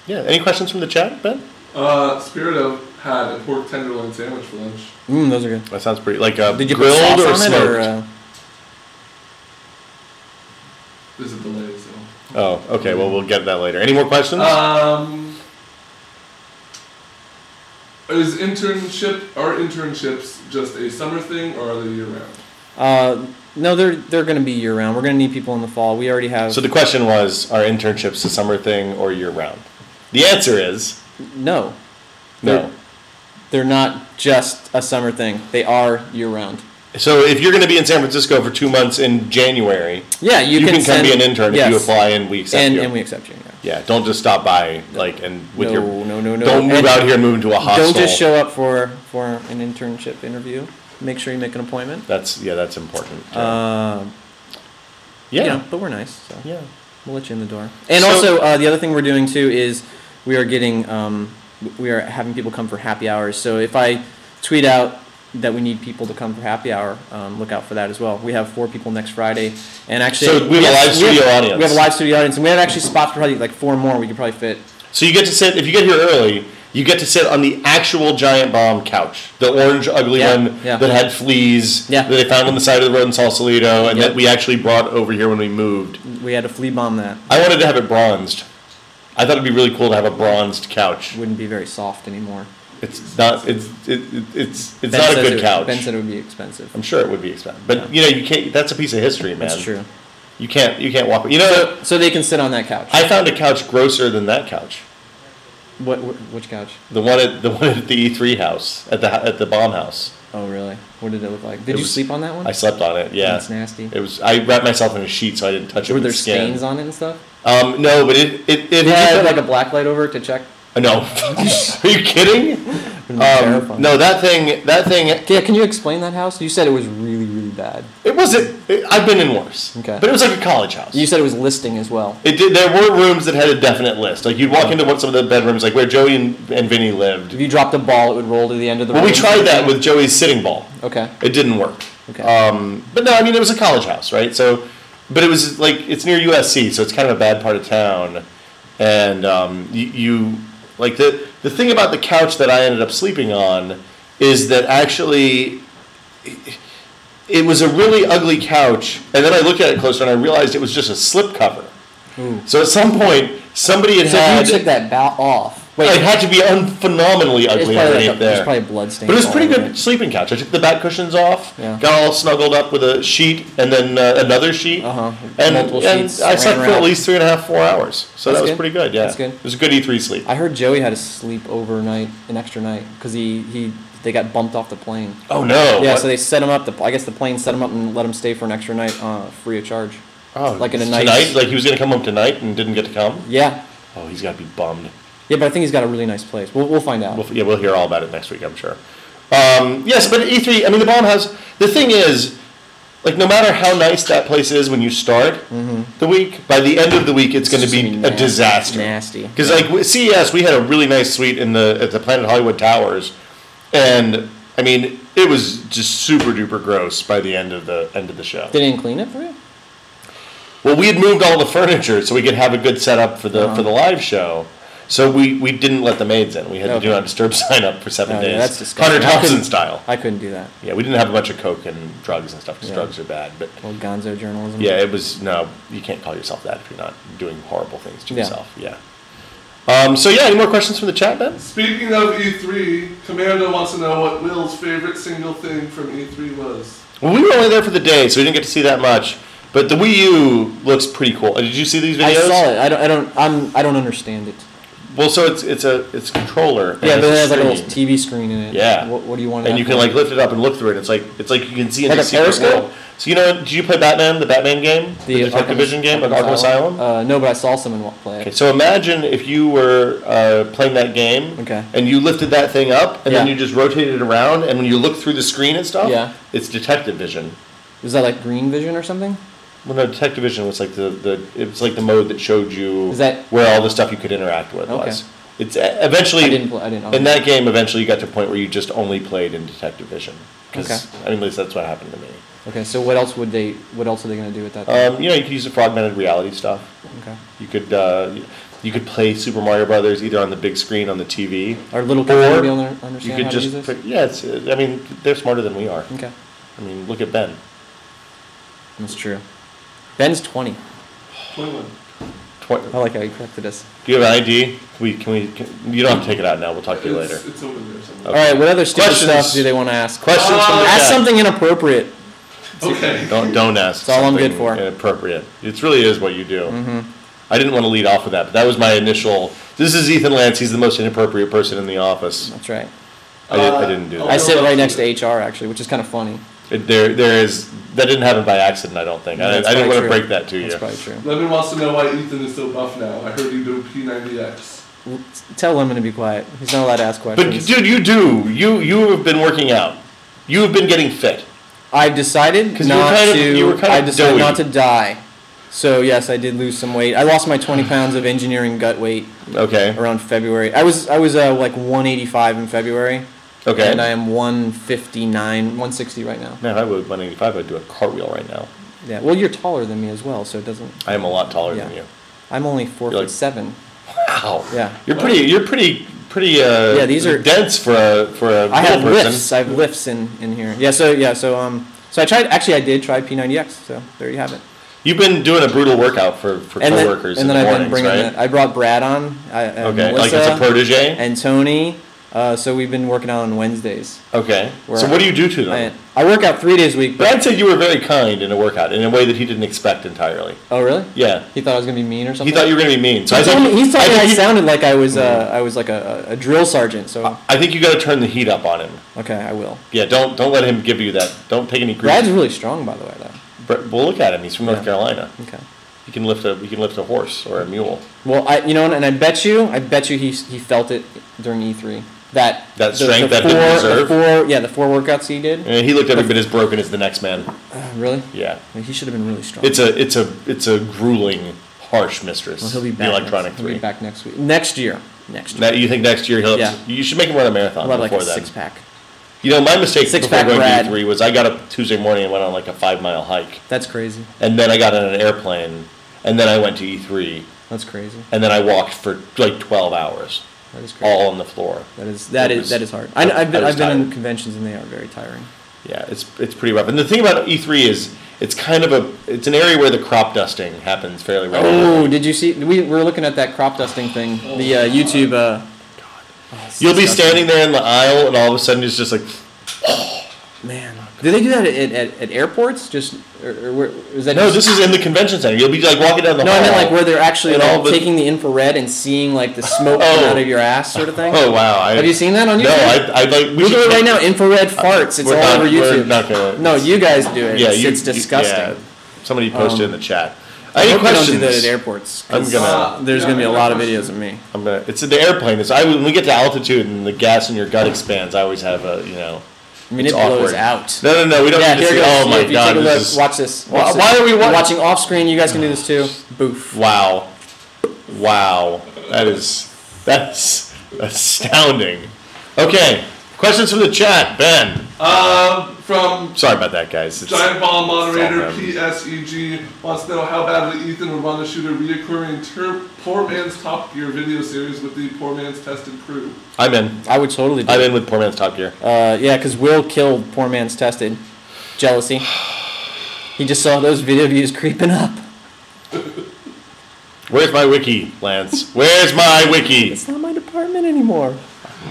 Any questions from the chat, Ben? Spirito had a pork tenderloin sandwich for lunch. Those are good. That sounds pretty like Did you put grilled sauce or on it smoked. or? There's a delay, so. Oh, okay. Well, we'll get that later. Any more questions? Are internships just a summer thing, or are they year round? No, they're going to be year round. We're going to need people in the fall. We already have. So the question was, are internships a summer thing or year round? The answer is No. no. They're not just a summer thing. They are year round. So if you're going to be in San Francisco for 2 months in January, Yeah, you can come send, be an intern yes. if you apply and we accept you. And we accept you. Yeah. Yeah, don't just stop by and with your. No. Don't move And out here and move into a hostel. Don't just show up for an internship interview. Make sure you make an appointment. That's important. Yeah, yeah. but we're nice. So. Yeah. We'll let you in the door. And So- also, the other thing we're doing too is we are having people come for happy hours. So if I tweet out that we need people to come for happy hour, look out for that as well. We have 4 people next Friday, and actually So we have a live studio audience. We have a live studio audience, and we have actually spots for probably like 4 more. We could probably fit. So you get to sit, if you get here early, you get to sit on the actual Giant Bomb couch. The orange, ugly one yeah. that had fleas Yeah. that they found on the side of the road in Sausalito and Yep. that we actually brought over here when we moved. We had to flea bomb that. I wanted to have it bronzed. I thought it'd be really cool to have a bronzed couch. Wouldn't be very soft anymore. It's not, it's Ben not a says good couch. Ben said it would be expensive. I'm sure it would be expensive. But, you can't, that's a piece of history, man. That's true. You can't walk, So they can sit on that couch. I found a couch grosser than that couch. Which couch? The one at the E3 house, at the bomb house. Oh, really? What did it look like? Did you was- sleep on that one? I slept on it, yeah. That's nasty. It was. I wrapped myself in a sheet so I didn't touch it Were with there skin. stains on it and stuff? No, but it Did you had put like a black light over it to check? no. Are you kidding? Terrifying. No, that thing. Yeah, can you explain that house? You said it was really, really bad. It wasn't. I've been in worse. Okay. But it was like a college house. You said it was listing as well. It did. There were rooms that had a definite list. Like you'd walk into some of the bedrooms, like where Joey and Vinny lived. If you dropped a ball, it would roll to the end of the Well, room. we tried that with Joey's sitting ball. Okay. It didn't work. Okay. But no, I mean it was a college house, right? So, but it was like it's near USC, so it's kind of a bad part of town, and you like the thing about the couch that I ended up sleeping on is that actually it was a really ugly couch, and then I looked at it closer and I realized it was just a slip cover. Ooh. So at some point somebody had So had if you took that off. Wait, it had to be phenomenally it's ugly probably underneath like there. there's probably blood stains. But it was all pretty over good it. sleeping couch. I took the back cushions off, Yeah. got all snuggled up with a sheet, and then another sheet. Uh-huh. And, Multiple and sheets I slept ran for at around. least 3.5, 4 hours. So That's that was good. pretty good, yeah. That's good. It was a good E3 sleep. I heard Joey had to sleep overnight, an extra night, because they got bumped off the plane. Oh, no. Yeah, What? so they set him up. I guess the plane set him up and let him stay for an extra night, free of charge. Oh, like in a tonight? nice- Like he was going to come home tonight and didn't get to come? Yeah, Oh, he's got to be bummed. yeah, but I think he's got a really nice place. We'll find out. We'll hear all about it next week, I'm sure. Yes, but E3, I mean, the bomb house, the thing is, like no matter how nice that place is when you start the week, by the end of the week it's going to be a disaster. Nasty. Because like with CES, we had a really nice suite at the Planet Hollywood Towers, and I mean it was just super duper gross by the end of the show. They didn't clean it for you? Well, we had moved all the furniture so we could have a good setup for the live show. So we didn't let the maids in. We had the Do Not Disturb sign up for 7 days. That's disgusting. Hunter Thompson style. I couldn't do that. Yeah, we didn't have a bunch of coke and drugs and stuff because drugs are bad. But Well, gonzo journalism. yeah, it was no. You can't call yourself that if you're not doing horrible things to Yeah. yourself. Yeah. So yeah, any more questions from the chat, Ben? Speaking of E3, Commando wants to know what Will's favorite single thing from E3 was. Well, we were only there for the day, so we didn't get to see that much. But the Wii U looks pretty cool. Did you see these videos? I saw it. I don't understand it. Well, so it's a controller. and Yeah, it's but a it has like a little screen. TV screen in it. Yeah. What do you want? And you can like lift it up and look through it. It's like you can see into Like the a secret periscope? world. So did you play Batman, the Batman game, the Detective Vision game, like Arkham Asylum? No, but I saw someone play it. Okay, so imagine if you were playing that game, Okay. and you lifted that thing up, and then Yeah. you just rotated it around, and when you look through the screen and stuff, Yeah. it's Detective Vision. Is that like Green Vision or something? Well, no, Detective Vision was like it was like the mode that showed you Is that- where all the stuff you could interact with Okay. was. It's eventually. I didn't know. In that game, eventually you got to a point where you just only played in Detective Vision. Because Okay. I mean, at least that's what happened to me. Okay, so what else are they going to do with that? You could use the fragmented reality stuff. Okay. You could play Super Mario Brothers either on the big screen on the TV. Are little kids going to be able to You understand could how just to use this? yeah. It's I mean they're smarter than we are. Okay, I mean look at Ben. that's true. Ben's 20. 21. I like how you corrected us. Do you have an ID? You don't have to take it out now. We'll talk to you later. It's over there somewhere. All right, what other stupid Questions? stuff do they want to ask? Questions from the Ask chat. something inappropriate. Okay. Don't ask. That's all I'm good something for. Inappropriate. It really is what you do. I didn't want to lead off with that, but that was my initial. This is Ethan Lance. He's the most inappropriate person in the office. That's right. I didn't do I that. sit right next to HR actually, which is kind of funny. There is that didn't happen by accident. I don't think. I That's didn't want probably to true. break that to you. That's probably true. Lemon wants to know why Ethan is so buff now. I heard you do P90X. Tell Lemon to be quiet. He's not allowed to ask But questions. dude, you have been working out. You have been getting fit. I decided 'Cause you were kind of I decided doughy. not to die. So yes, I did lose some weight. I lost my 20 pounds of engineering gut weight Okay. around February. I was like 185 in February. Okay. And I am 159, 160 right now. Man, I would 185. I'd do a cartwheel right now. Yeah. Well, you're taller than me as well, so it doesn't. I am a lot taller Yeah. than you. I'm only You're like- 4'7". Wow. Yeah. You're pretty. Yeah, these are- dense for a I have little person. lifts. I have lifts in here. So I tried. Actually, I did try P90X. So there you have it. You've been doing a brutal workout for coworkers and in then the I've mornings, been bringing right? it. I brought Brad on. Okay, Melissa, like it's a protege. and Tony. So we've been working out on Wednesdays. Okay. Where So what do you do to them? I work out 3 days a week. Brad said you were very kind in a workout in a way that he didn't expect entirely. Oh really? Yeah. He thought I was gonna be mean or something. He thought you were going to be mean. So He told me I think sounded like I was like a drill sergeant. So I think you got to turn the heat up on him. okay, I will. Yeah. Don't let him give you that. Don't take any grief. Brad's really strong, by the way, though. Well, look at him. He's from North Yeah. Carolina. Okay. He can lift a horse or a mule. Well, and I bet you he felt it during E3. That strength, that hidden reserve? the 4 workouts he did. And he looked every bit as broken as the next man. Really? Yeah. He should have been really strong. It's a grueling, harsh mistress. Well, he'll be the back. Electronic He'll be 3. back next week. Next year. Now, you think next year Yeah. you should make him run a marathon He'll have like before a then. 6-pack. You know, my mistake before Six-pack going Brad. to E3 was I got up Tuesday morning and went on like a 5-mile hike. That's crazy. And then I got on an airplane, and then I went to E3, That's crazy. and then I walked for like 12 hours, That is crazy. all on the floor. That It is was- hard. I I've was been in tired. conventions and they are very tiring. Yeah, it's pretty rough. And the thing about E3 is it's kind of it's an area where the crop dusting happens fairly regularly. Oh, did you see? We were looking at that crop dusting thing. The YouTube. It's You'll be disgusting. standing there in the aisle, and all of a sudden it's just like, Man, do they do that at airports? Just or where, is that? no, just, this is in the convention center. You'll be like walking down the No, hall. I meant like where they're actually and like, all the- taking the infrared and seeing like the smoke Oh. come out of your ass, sort of thing. Oh wow! Have you seen that on YouTube? No, I like. We Look should at it right now. Infrared farts. It's We're all not- over we're YouTube. not gonna- No, you guys do it. Yeah, it's disgusting. Yeah. Somebody posted in the chat. I Any hope they don't do questions? that at airports. I'm 'cause gonna- There's gonna be a lot of videos of me. It's in the airplane. When we get to altitude and the gas in your gut expands, I always have I mean, It's it blows awkward. out. No, we don't Yeah, need to here see. it goes. Oh my If you god, take a look, this is, watch this. Why- Watch why this. are we You're watching off screen? You guys can do this too. Boof. wow. That's astounding. Okay, questions from the chat, Ben. From Sorry about that, guys. Giant Ball moderator it's all PSEG wants to know how badly Ethan would want to shoot a reoccurring Poor Man's Top Gear video series with the Poor Man's Tested crew. I'm in. I would totally do I'm it. in with Poor Man's Top Gear. Yeah, because Will killed Poor Man's Tested. Jealousy. He just saw those video views creeping up. Where's my wiki, Lance? Where's my wiki? It's not my department anymore.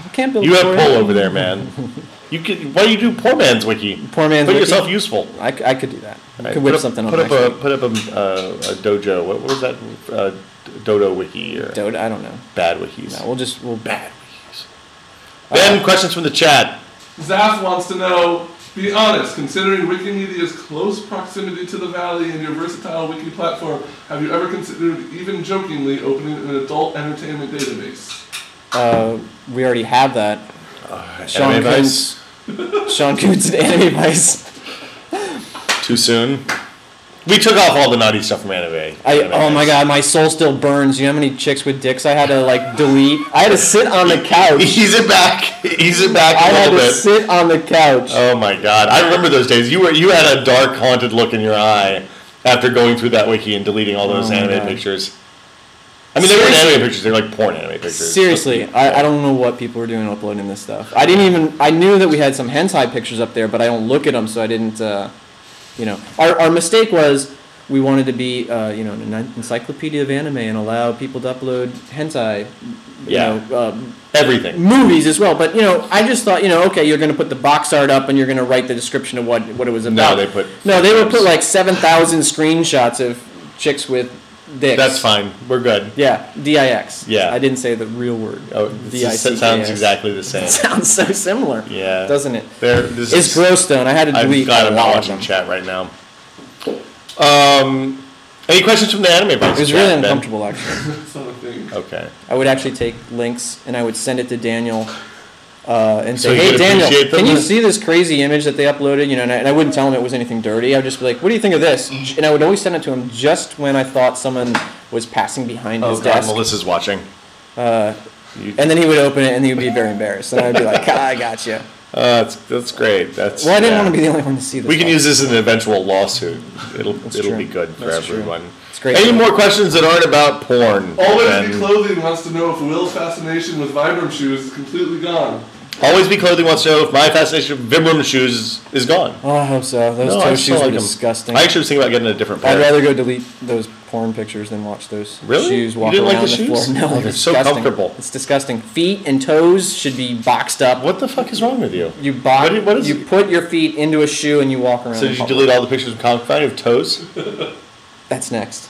I can't build You have for pull it. over there, man. You could. Why do you do Poor Man's wiki? Poor Man's Put Wiki? yourself useful. I could do that. I Right, could whip put up- something up. Put up actually. a dojo. What was that? Dodo wiki or Dota, I don't know. bad wikis? No, we'll Bad wikis. Ben, questions from the chat. Zaf wants to know, be honest, considering Wikimedia's close proximity to the Valley and your versatile wiki platform, have you ever considered, even jokingly, opening an adult entertainment database? We already have that. Sean Anime Koontz. Sean Koontz and Anime Vice. Too soon. We took off all the naughty stuff from anime. Oh my god, my soul still burns. You know how many chicks with dicks I had to like delete? I had to sit on the couch. Ease it back. Ease it back I a had little to bit. sit on the couch. Oh my god, I remember those days. You had a dark, haunted look in your eye after going through that wiki and deleting all those Oh my anime God. pictures. I mean, they weren't Seriously. anime pictures; they're like porn anime pictures. Seriously, I don't know what people were doing uploading this stuff. I knew that we had some hentai pictures up there, but I don't look at them, so I didn't, Our mistake was we wanted to be, an encyclopedia of anime and allow people to upload hentai, Everything. movies as well. But, I just thought, okay, you're going to put the box art up and you're going to write the description of what it was about. No, they put. No, they would put like 7,000 screenshots of chicks with dicks. That's fine. We're good. Yeah, DIX. Yeah. I didn't say the real word. Oh, it sounds exactly the same. It sounds so similar. Yeah. Doesn't it? This It's is, gross though, and I had to I'm delete glad a I'm lot not of watching them. chat right now. Any questions from the anime It was chat, really Ben? uncomfortable actually. That's not a thing. Okay. I would actually take links and I would send it to Daniel and So say, you "Hey could Daniel, appreciate them? can you see this crazy image that they uploaded?" And I wouldn't tell him it was anything dirty. I'd just be like, "What do you think of this?" And I would always send it to him just when I thought someone was passing behind Oh his god, desk. Melissa's watching. And then he would open it and he would be very embarrassed. And I'd be like, "I got you." That's great. Well, I didn't want to be the only one to see this. We can stuff. use this in an eventual lawsuit. It'll true. be good for That's true. everyone. It's great. Any more questions that aren't about porn? Always Ben? Be Clothing wants to know if Will's fascination with Vibram shoes is completely gone. Always Be Clothing wants to know if my fascination with Vibram shoes is gone. Oh, I hope so. Those No, I toe still shoes like were 'em. disgusting. I actually was thinking about getting a different pair. I'd rather go delete those porn pictures than watch those Really? shoes You walk didn't like around the the shoes? floor. No, Oh, they're so disgusting. comfortable. It's disgusting. Feet and toes should be boxed up. What the fuck is wrong with you? You What is you it? put your feet into a shoe and you walk around. So in did you public. delete all the pictures of Comic Vine of toes? That's next.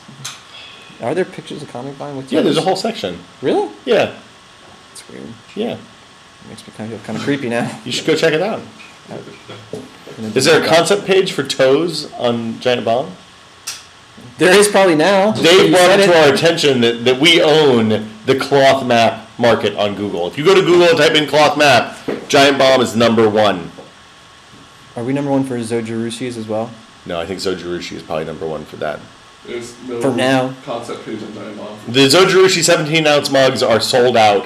Are there pictures of Comic Vine with Yeah, there's a toes? whole section. Really? Yeah, That's weird. yeah. Makes me kind of feel kind of creepy now. You should go check it out. Is there a concept page for toes on Giant Bomb? There is probably now. Dave You brought said it to our attention that we own the cloth map market on Google. If you go to Google and type in cloth map, Giant Bomb is #1. Are we number one for Zojirushis as well? No, I think Zojirushi is probably #1 for that. There's no For now. concept page on Giant Bomb. The Zojirushi 17-ounce mugs are sold out.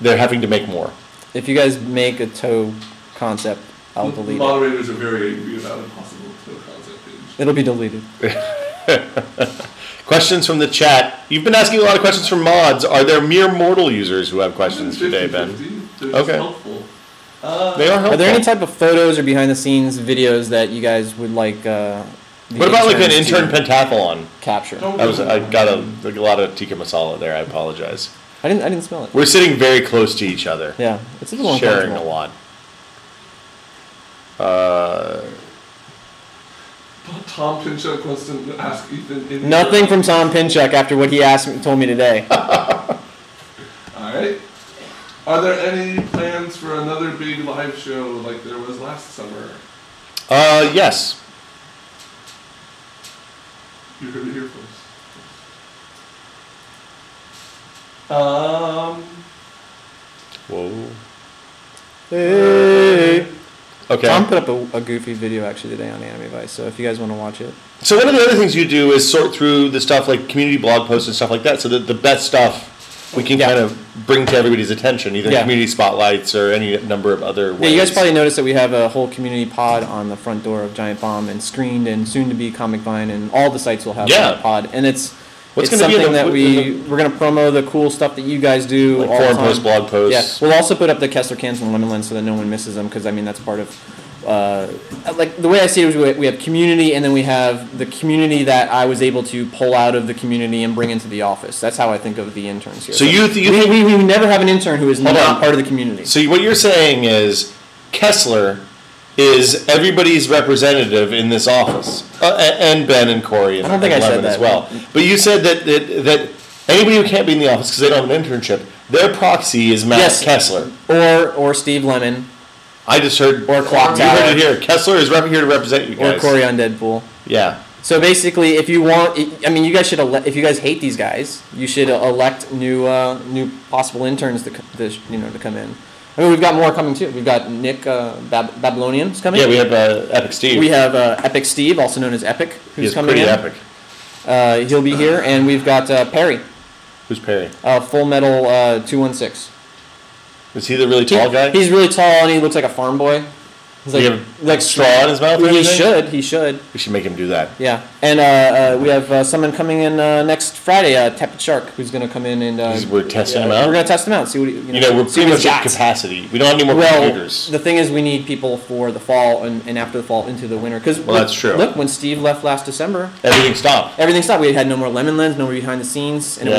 They're having to make more. If you guys make a toe concept, I'll The delete it. moderators are very angry about impossible to concept page. It'll be deleted. Questions from the chat. You've been asking a lot of questions from mods. Are there mere mortal users who have questions today, Ben? 50-50. They're Okay. just helpful. They are helpful. Are there any type of photos or behind the scenes videos that you guys would like? What about like an interns to intern pentathlon? capture? I got a lot of tikka masala there. I apologize. I didn't smell it. We're sitting very close to each other, Yeah, it's a little sharing a uncomfortable. lot. Tom Pinchuk wants to ask Ethan. Nothing from Tom Pinchuk after what he told me today. Alright. Are there any plans for another big live show like there was last summer? Yes. You heard it here first. Whoa. Hey. Okay. Tom put up a goofy video actually today on Anime Vice, so if you guys want to watch it. So one of the other things you do is sort through the stuff like community blog posts and stuff like that, so that the best stuff we can kind of bring to everybody's attention, either community spotlights or any number of other ways. Yeah, you guys probably noticed that we have a whole community pod on the front door of Giant Bomb and Screened and soon to be Comic Vine, and all the sites will have a pod. And it's something that we're going to promo the cool stuff that you guys do. Like all forum the time. posts, blog posts. Yeah, we'll also put up the Kessler cans and Lemon Lens so that no one misses them, because I mean that's part of. Like the way I see it is we have community, and then we have the community that I was able to pull out of the community and bring into the office. That's how I think of the interns here. So we never have an intern who is not part of the community. So what you're saying is Kessler is everybody's representative in this office, and Ben and Corey and I don't think I said Lemon that as well. But you said that anybody who can't be in the office because they don't have an internship, their proxy is Matt Kessler or Steve Lemon. I just heard. Or Clock You Tower. heard it here. Kessler is here to represent you guys. Or Corey on Deadpool. Yeah. So basically, if you want, I mean, you guys should if you guys hate these guys, you should elect new possible interns to come in. I mean, we've got more coming too. We've got Nick Babylonian's coming. Yeah, we have Epic Steve. We have Epic Steve, also known as Epic, who's coming pretty in. epic. He'll be here, and we've got Perry. Who's Perry? Full Metal 216. Is he the really tall guy? He's really tall, and he looks like a farm boy. He's Does he have straw in his mouth or anything? He should. We should make him do that. Yeah, and we have someone coming in next Friday, Tepid Shark, who's going to come in and we're testing him out. We're going to test him out. See what we're pretty much at capacity. We don't have any more computers. The thing is, we need people for the fall and after the fall into the winter. That's true. Look, when Steve left last December, everything stopped. Everything stopped. We had no more Lemon Lens, no more behind the scenes, and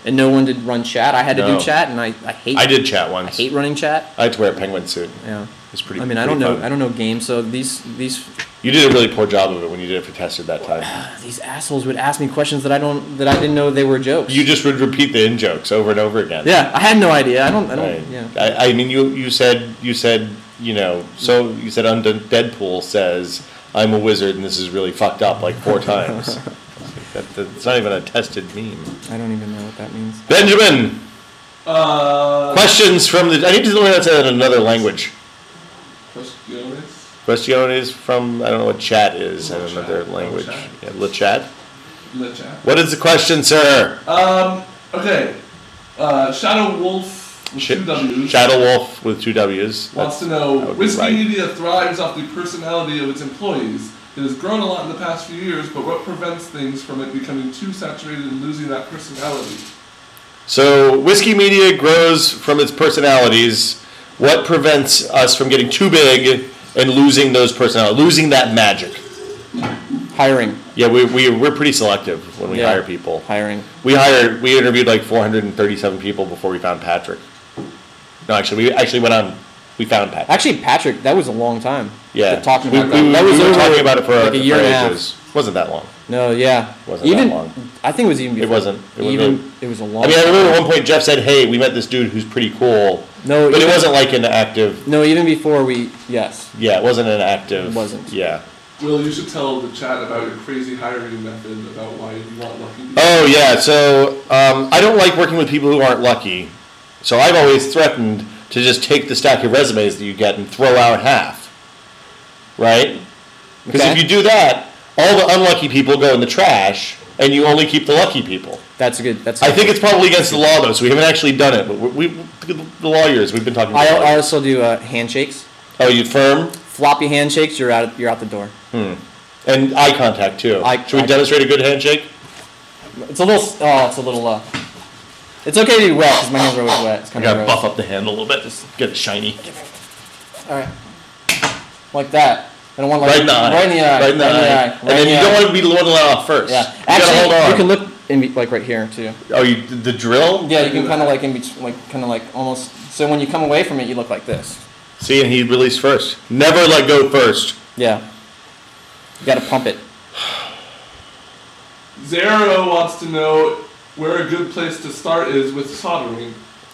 and no one did run chat. I had to do chat, and I hate. I did chat once. I hate running chat. I had to wear a penguin suit. Yeah. It's pretty. I mean, I don't know games, so these. You did a really poor job of it when you did it for Tested that time. These assholes would ask me questions that I didn't know they were jokes. You just would repeat the in jokes over and over again. Yeah, I had no idea. I don't. Right. Yeah. I mean, you said so you said Deadpool says I'm a wizard and this is really fucked up like 4 times. That's not even a tested meme. I don't even know what that means. Benjamin. Questions from the. I need to learn how to say that in another language. Questiones from, I don't know what chat is in another language. Yeah, Le Chat? Le Chat. What is the question, sir? Okay. Shadow Wolf with 2 W's. Shadow Wolf with 2 W's. Wants to know, Whiskey Media thrives off the personality of its employees. It has grown a lot in the past few years, but what prevents things from it becoming too saturated and losing that personality? So, Whiskey Media grows from its personalities. What prevents us from getting too big and losing those personalities, losing that magic? Hiring. Yeah, we're pretty selective when we hire people. Hiring. We interviewed like 437 people before we found Patrick. No, actually, we found Patrick. Actually, Patrick, that was a long time. Yeah. Talking about we were talking about it for like a year and a half. It wasn't that long. No, yeah. Wasn't that long. I think it was even before. It wasn't. It was a long I remember at one point Jeff said, hey, we met this dude who's pretty cool. No, but it wasn't like an active. No, even before yes. Yeah, it wasn't an active. It wasn't. Yeah. Will, you should tell the chat about your crazy hiring method, about why you want lucky people. Oh, yeah. So I don't like working with people who aren't lucky. So I've always threatened to just take the stack of resumes that you get and throw out half. Right? Because if you do that, all the unlucky people go in the trash, and you only keep the lucky people. I think it's probably against the law, though, so we haven't actually done it. But the lawyers, we've been talking about I also do handshakes. Oh, you firm? Floppy handshakes, you're out the door. And eye contact, too. Should we demonstrate a good handshake? It's a little, it's okay to be wet, because my hands are always wet. It's kind I of gotta buff up the hand a little bit, just get it shiny. All right. Like that. I don't want right in the eye. Right in the eye. Right in the eye. And then you don't want to be the one to let off first. Yeah. You Actually, gotta hold on. you can look in like right here too. Oh, the drill? Yeah, you can kind of like in between, like kind of like almost. So when you come away from it, you look like this. See, and he released first. Never let go first. Yeah. You got to pump it. Zero wants to know where a good place to start is with soldering.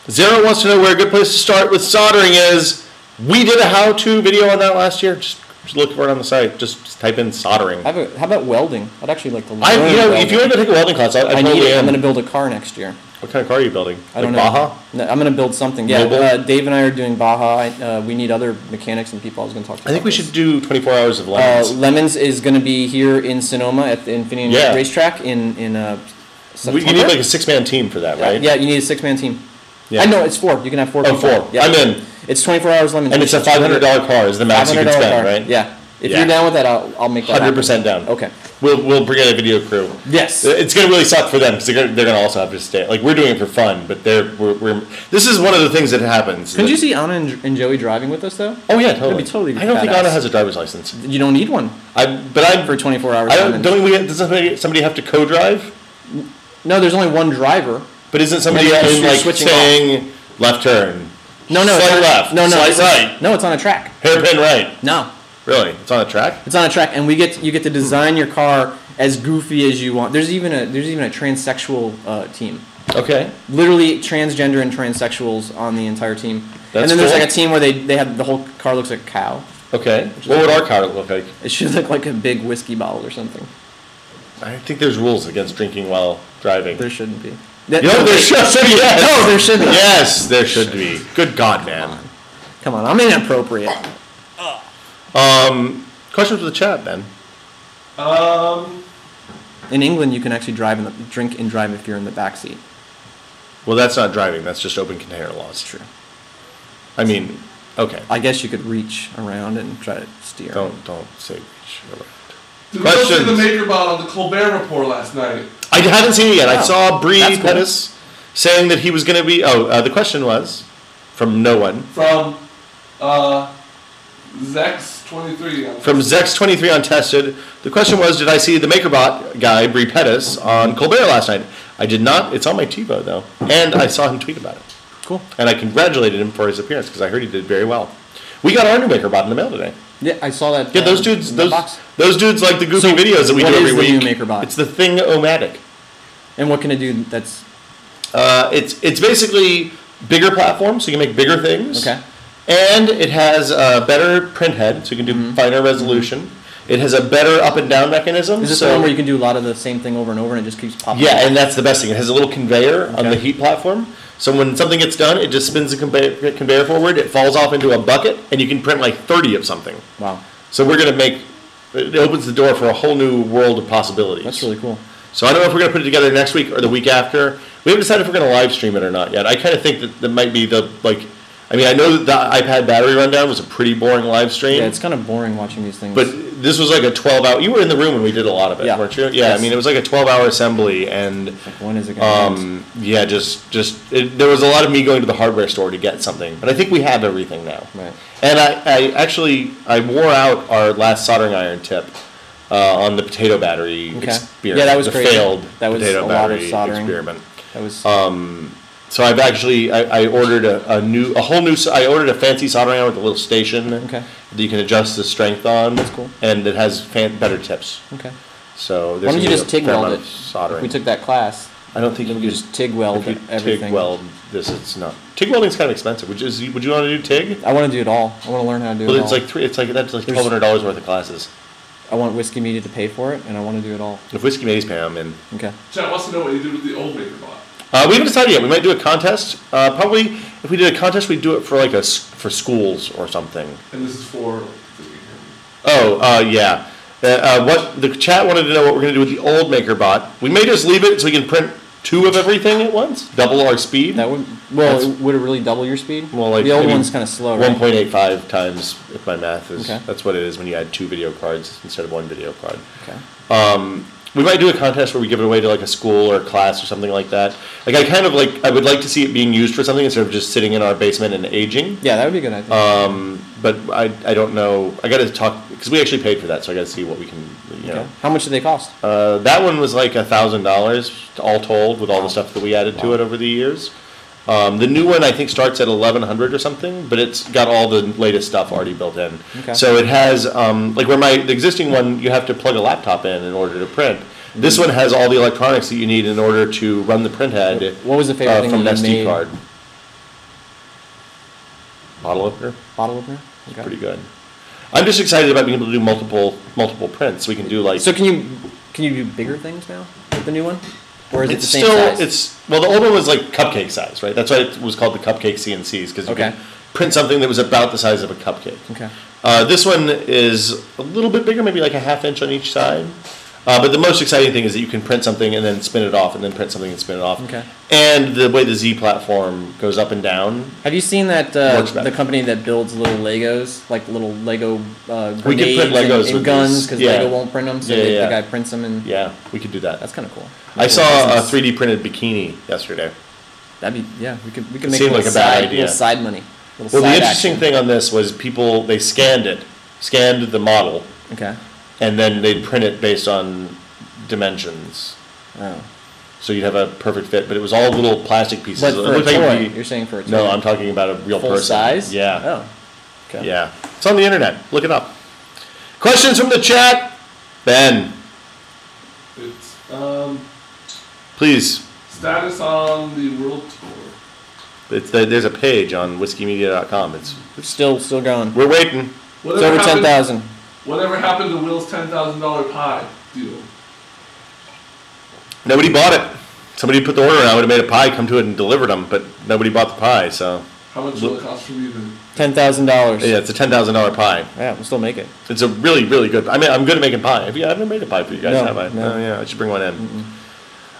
Zero wants to know where a good place to start with soldering is. We did a how-to video on that last year. Just look for it on the site. Just type in soldering. How about welding? I'd actually like to learn if you want to take a welding class, I'm going to build a car next year. What kind of car are you building? I don't know. Baja? No, I'm going to build something. Yeah, Mobile? Dave and I are doing Baja. We need other mechanics and people I was going to talk to. I think we about should do 24 hours of Lemons. this. Lemons is going to be here in Sonoma at the Infinity Yeah. Racetrack in September. You need like a 6-man team for that, right? Yeah, you need a 6-man team. Yeah. I know, it's 4. You can have 4 Oh, people. 4. Yeah. I'm in. It's 24 hours Lemons. And it's a $500 car is the max you can $500 spend, car. right? Yeah. If Yeah. you're down with that, I'll make that 100% happen. down. Okay. We'll bring in a video crew. Yes. It's gonna really suck for them because they're gonna also have to stay. Like we're doing it for fun, but we're this is one of the things that happens. Couldn't you see Anna and Joey driving with us though? Oh yeah, totally. That'd be totally I don't think badass. Anna has a driver's license. You don't need one But I'm for 24 hours. I don't. Lemons. Don't we? Does somebody have to co-drive? No, there's only one driver. But isn't somebody Maybe in you're like switching saying left turn? No, it's Slight on- left. No, Slight it's right. No, it's on a track. Hairpin right. No, Really? It's on a track? it's on a track, and you get to design your car as goofy as you want. There's even a transsexual team. Okay. Literally transgender and transsexuals on the entire team. That's and then there's cool. like a team where they have the whole car looks like a cow. Okay. What would our car look like? It should look like a big whiskey bottle or something. I think there's rules against drinking while driving. There shouldn't be. No, there should be. Yes. No, there should be. Yes, there should be. Good God, man. Come on, I'm inappropriate. Questions for the chat, Ben? In England, you can actually drink and drive if you're in the back seat. Well, that's not driving. That's just open container laws. True. I mean, okay. I guess you could reach around and try to steer. Don't say around. Did we go see Questions? the MakerBot on the Colbert Report last night? I haven't seen it yet. I Oh, saw Bree that's cool. Pettis saying that he was going to be. The question was from no one. From Zex23. From Zex23 Untested. The question was, did I see the MakerBot guy, Bree Pettis, on Colbert last night? I did not. It's on my TiVo, though. And I saw him tweet about it. Cool. And I congratulated him for his appearance because I heard he did very well. We got our new MakerBot in the mail today. Yeah, I saw that. Yeah, those dudes, in the box. those dudes like the goofy So, videos that we what do is every the week. new MakerBot? It's the Thing-O-Matic. And what can it do? That's It's basically bigger platform, so you can make bigger things. okay. And it has a better print head, so you can do finer resolution. It has a better up and down mechanism. Is this so the one where you can do a lot of the same thing over and over and it just keeps popping? yeah, up? and that's the best thing. It has a little conveyor on the Okay. heat platform. So when something gets done, it just spins the conveyor forward. It falls off into a bucket, and you can print like 30 of something. Wow, So we're gonna make. It opens the door for a whole new world of possibilities. that's really cool. So I don't know if we're going to put it together next week or the week after. We haven't decided if we're going to live stream it or not yet. I kind of think that might be the, like, I mean, I know that the iPad battery rundown was a pretty boring live stream. Yeah, it's kind of boring watching these things. But this was like a 12-hour, you were in the room when we did a lot of it, Yeah. weren't you? Yeah, Yes. I mean, it was like a 12-hour assembly, and like, when is it going to end? yeah, there was a lot of me going to the hardware store to get something. But I think we have everything now. Right. And I wore out our last soldering iron tip on the potato battery Okay. experiment. Yeah, that was the crazy. failed That was potato a lot of battery soldering. experiment. That was So I've actually I ordered a whole new I ordered a fancy soldering iron with a little station okay. that you can adjust the strength on. That's cool. And it has better tips. Okay. So Why there's don't you gonna just be a TIG fair weld amount it? of soldering. We took that class. I don't think you We can just TIG weld if you everything. TIG weld this. It's not TIG welding's kind of expensive. Would you want to do TIG? I want to do it all. I want to learn how to do Well, it it's all. like that's like There's- $1,200 worth of classes. I want Whiskey Media to pay for it, and I want to do it all. If Whiskey Mateys pay, I'm in. Okay. Chat wants to know what you did with the old MakerBot. We haven't decided yet. We might do a contest. Probably, if we did a contest, we'd do it for like for schools or something. And this is for. Oh, yeah. What the chat wanted to know what we're going to do with the old MakerBot. We may just leave it so we can print 2 of everything at once, double our speed. That would That's- would it really double your speed? Well, like the old maybe one's kind of slow, right? 1.85 times, if my math is. Okay. That's what it is when you add 2 video cards instead of 1 video card. Okay. We might do a contest where we give it away to like a school or a class or something like that. Like I would like to see it being used for something instead of just sitting in our basement and aging. Yeah, that would be a good idea. But I don't know. I got to talk because we actually paid for that, so I got to see what we can. You know. Okay. How much do they cost? That one was like $1,000 all told with all the stuff that we added to it over the years. The new one I think starts at 1,100 or something, but it's got all the latest stuff already built in. Okay. So it has like where the existing one you have to plug a laptop in order to print. This one has all the electronics that you need in order to run the print head. What was the favorite thing from an that you SD made? card? Bottle opener. Bottle opener? Okay. Pretty good. I'm just excited about being able to do multiple prints. We can do like So can you do bigger things now with the new one? Or is it It's the same still size? well, the old one was like cupcake size, right? That's why it was called the cupcake CNCs because you Okay. could print something that was about the size of a cupcake. Okay. This one is a little bit bigger, maybe like a half inch on each side. But the most exciting thing is that you can print something and then spin it off, and then print something and spin it off. Okay. And the way the Z platform goes up and down. Have you seen that Works better. the company that builds little Legos, like little Lego We could grenades print Legos and with guns, these. because Yeah. Lego won't print them, so Yeah, the yeah. guy prints them, and Yeah, we could do that. that's kind of cool. I saw a Business. 3D printed bikini yesterday. That'd be we could make Seemed a like little a bad side, idea. little side money. Little Well, the side interesting action. thing on this was they scanned the model, Okay. and then they'd print it based on dimensions. Oh. So you'd have a perfect fit, but it was all little plastic pieces. But It for a looked like toy, it'd be- you're saying for a toy? No, I'm talking about a real full person. size. Yeah. Oh. Okay. Yeah. It's on the internet. Look it up. Questions from the chat? Ben, It's please. status on the world tour. There's a page on whiskeymedia.com. Still going. We're waiting. It's over 10,000. Whatever happened to Will's $10,000 pie deal? Nobody bought it. Somebody put the order in. I would have made a pie, come to it, and delivered them, but nobody bought the pie. So How much will it cost for me then? $10,000. yeah, it's a $10,000 pie. Yeah, we'll still make it. It's a really, really good. I mean, I'm good at making pie. I've never made a pie for you guys, No, have I? no. Oh, yeah, I should bring one in.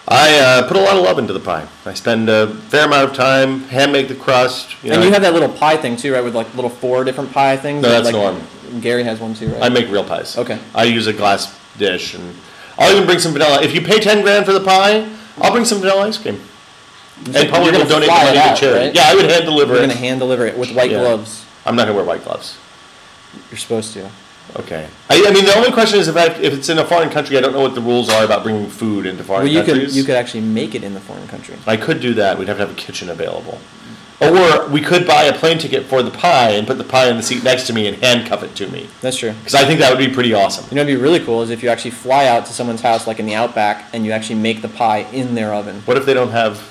I put a lot of love into the pie. I spend a fair amount of time, hand make the crust. And you have that little pie thing too, right? With like little 4 different pie things. No, that's like, Norm. Gary has one too, right? I make real pies. Okay. I use a glass dish, and I'll even bring some vanilla. If you pay $10,000 for the pie, I'll bring some vanilla ice cream. And probably You're will gonna donate the fly money it to out, charity. right? Yeah, I would hand deliver We're it. gonna hand deliver it with white Yeah. gloves. I'm not gonna wear white gloves. You're supposed to. Okay. I mean, the only question is if it's in a foreign country, I don't know what the rules are about bringing food into foreign Well, countries. you could actually make it in the foreign country. I could do that. We'd have to have a kitchen available. Or we could buy a plane ticket for the pie and put the pie in the seat next to me and handcuff it to me. That's true. Because I think that would be pretty awesome. You know, what'd be really cool is if you actually fly out to someone's house, like in the outback, and you actually make the pie in their oven. What if they don't have...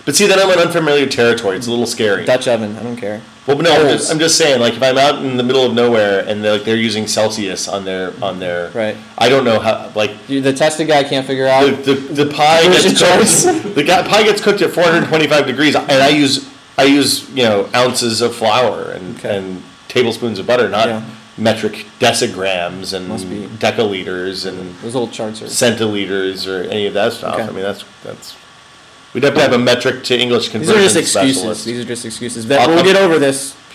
But see, then I'm in unfamiliar territory. It's a little scary. Dutch oven. I don't care. Well, but no, Holes. I'm just saying, like, if I'm out in the middle of nowhere and they're using Celsius on their Right. I don't know how, like, The tested guy can't figure out. the pie Version gets charts. cooked. Pie gets cooked at 425 degrees, and I use ounces of flour and Okay. and tablespoons of butter, not Yeah. metric decigrams and Must be. decaliters and Those little charts are. centiliters or any of that stuff. Okay. I mean, that's we'd have to have a metric to English These conversion are just excuses. specialist. These are just excuses. I'll We'll come- get over this. If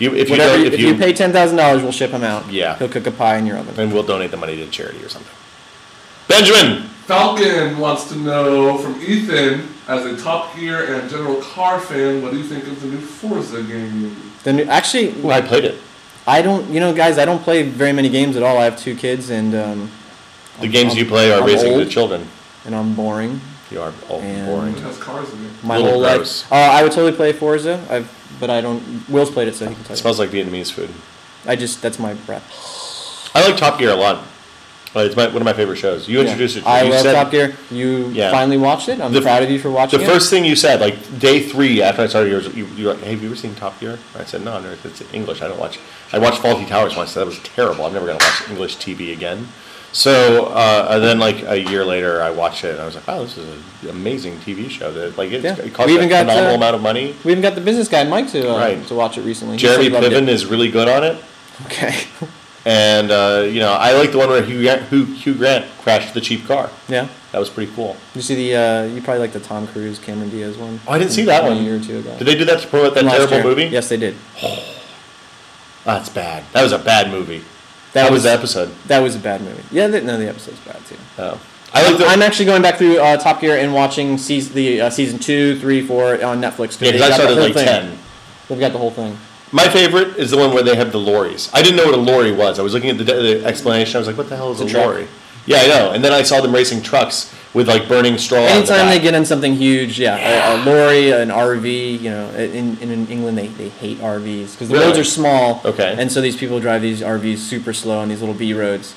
You pay $10,000, we'll ship him out. Yeah. He'll cook a pie in your oven. and we'll donate the money to charity or something. Benjamin, Falcon wants to know from Ethan, as a Top Gear and General Car fan, what do you think of the new Forza game? Actually, well, I played it. I don't. You know, guys, I don't play very many games at all. I have 2 kids, and The games you play are I'm raising the old. children. and I'm boring. You are old and And- boring. It has cars in it. My Little whole gross. life. I would totally play Forza. But I don't. Will's played it, so he can tell It you. smells like Vietnamese food. That's my breath. I like Top Gear a lot. It's one of my favorite shows. You introduced it to me. I You love said- Top Gear. You Yeah. finally watched it. I'm The- proud of you for watching The it. first thing you said, like day 3 after I started yours, you were like, hey, have you ever seen Top Gear? I said, no, it's English. I don't watch. I watched Faulty Towers once. That was terrible. I'm never going to watch English TV again. So and then like a year later, I watched it and I was like, wow, this is an amazing TV show. That like Yeah. it cost We even a got, phenomenal amount of money. We even got the business guy Mike to Right. to watch it recently. He Jeremy said he loved Piven it. is really good on it. Okay. And I like the one where Hugh Grant crashed the cheap car. Yeah. That was pretty cool. You see the you probably like the Tom Cruise Cameron Diaz one. Oh, I didn't see that From one. A year or 2 ago. Did they do that to promote that From last terrible year. movie? Yes, they did. That's bad. That was a bad movie. That How was was the episode? That was a bad movie. Yeah, no, the episode's bad too. Oh. I like the. I'm actually going back through Top Gear and watching season 2, 3, 4 on Netflix. Yeah, they've because I got the started whole like thing. 10. They've got the whole thing. My favorite is the one where they have the lorries. I didn't know what a lorry was. I was looking at the explanation. I was like, what the hell is It's a a truck. lorry? Yeah, I know. And then I saw them racing trucks with like burning straw. on the Anytime they back. get in something huge, a lorry, an RV, in England they hate RVs because the Really? roads are small. Okay. And so these people drive these RVs super slow on these little B roads,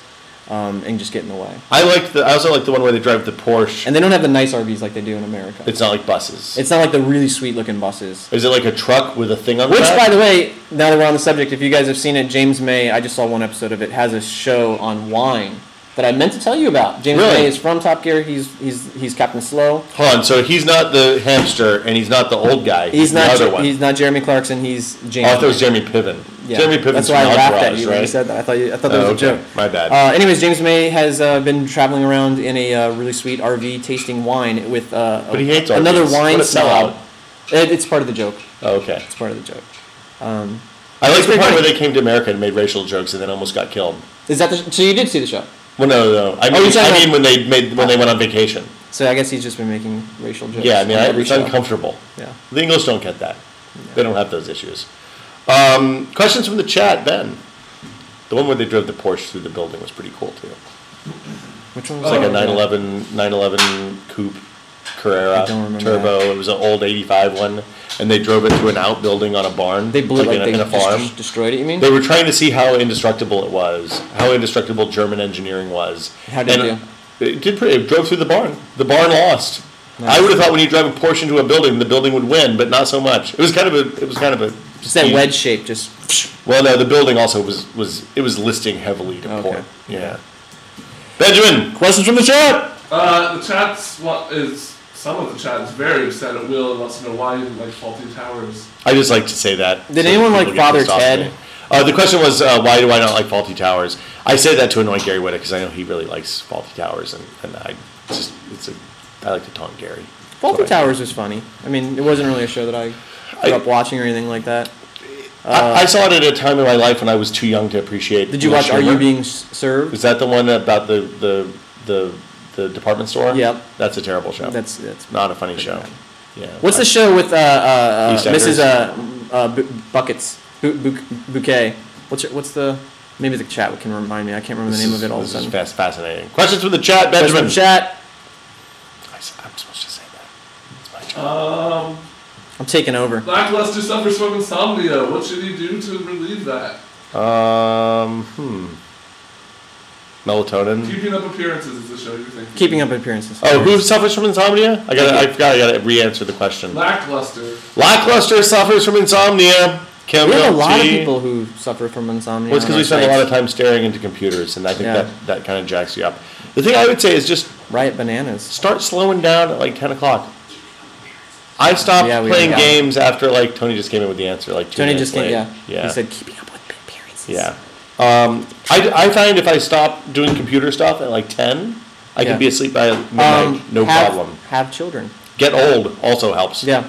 and just get in the way. I also like the one where they drive the Porsche. And they don't have the nice RVs like they do in America. It's not like buses. It's not like the really sweet looking buses. Is it like a truck with a thing on the Which, back? by the way, now that we're on the subject, if you guys have seen it, James May, I just saw one episode of it, has a show on wine. that I meant to tell you about. James Really? May is from Top Gear. He's Captain Slow. Hold on, so he's not the hamster, and he's not the old guy. He's the not. other one. He's not Jeremy Clarkson. He's James. Oh, I thought it was May. Jeremy Piven. Yeah. Jeremy Piven's That's why I from laughed at Entourage, you when you right? said that. I thought that was a joke. My bad. Anyways, James May has been traveling around in a really sweet RV tasting wine with But he hates another RVs. wine What a sellout. snob. It's part of the joke. Oh, okay. It's part of the joke. I like the pretty part funny. where they came to America and made racial jokes and then almost got killed. Is that so? You did see the show. Well, no. I you're talking mean when they went on vacation. So I guess he's just been making racial jokes. Yeah, I mean, on every it's show. uncomfortable. Yeah. The English don't get that. They don't have those issues. Questions from the chat, Ben. The one where they drove the Porsche through the building was pretty cool too. Which one It was was like a that? 911 coupe Carrera I don't remember turbo. It was an old '85 one, and they drove it to an outbuilding on a barn. They blew like like in they a farm. just destroyed it. You mean? They were trying to see how indestructible it was, how indestructible German engineering was. How did it It did pretty. It drove through the barn. The barn lost. Nice. I would have thought when you drive a Porsche into a building, the building would win, but not so much. It was kind of a. Just that wedge shape. Just. Well, no, the building also was listing heavily to Okay. port. Yeah. Benjamin, questions from the chat. The chat's some of the chat is very upset at Will and wants to know why you didn't like Faulty Towers. I just like to say that. Did so anyone people like get Father pissed off at Ted? me. The question was, why do I not like Faulty Towers? I say that to annoy Gary Whitta because I know he really likes Faulty Towers, and I like to taunt Gary. Faulty So I- Towers was funny. I mean, it wasn't really a show that I grew up watching or anything like that. I saw it at a time in my life when I was too young to appreciate. Did you the watch Are humor. You Being Served? Is that the one about the department store? Yep. That's a terrible show. That's not a funny show. Yeah. What's the show with EastEnders? Mrs. Buckets Bouquet? What's the maybe the chat can remind me. I can't remember the name of it all of a This is sudden. fascinating. Questions from the chat, Question Benjamin. from chat. I'm supposed to say that. It's my job. I'm taking over. Lackluster suffers from insomnia. What should he do to relieve that? Melatonin. Keeping Up Appearances is the show you're thinking. Keeping Up Appearances. Oh, who suffers from insomnia? I gotta re-answer the question. Lackluster. Lackluster suffers from insomnia. Kim, We have a lot of T. people who suffer from insomnia. Well, it's because on we our spend a lot of sites. time staring into computers, and I think Yeah. that kind of jacks you up. The thing I would say is just Riot Bananas. start slowing down at like 10 o'clock. I stopped Yeah, we playing got it. games after like Tony just came in with the answer like 2 Tony minutes just came. late. Yeah. He said keeping up with appearances. Yeah. I find if I stop doing computer stuff at like 10, I Yeah. can be asleep by midnight, no problem. Have children. Get old also helps. Yeah.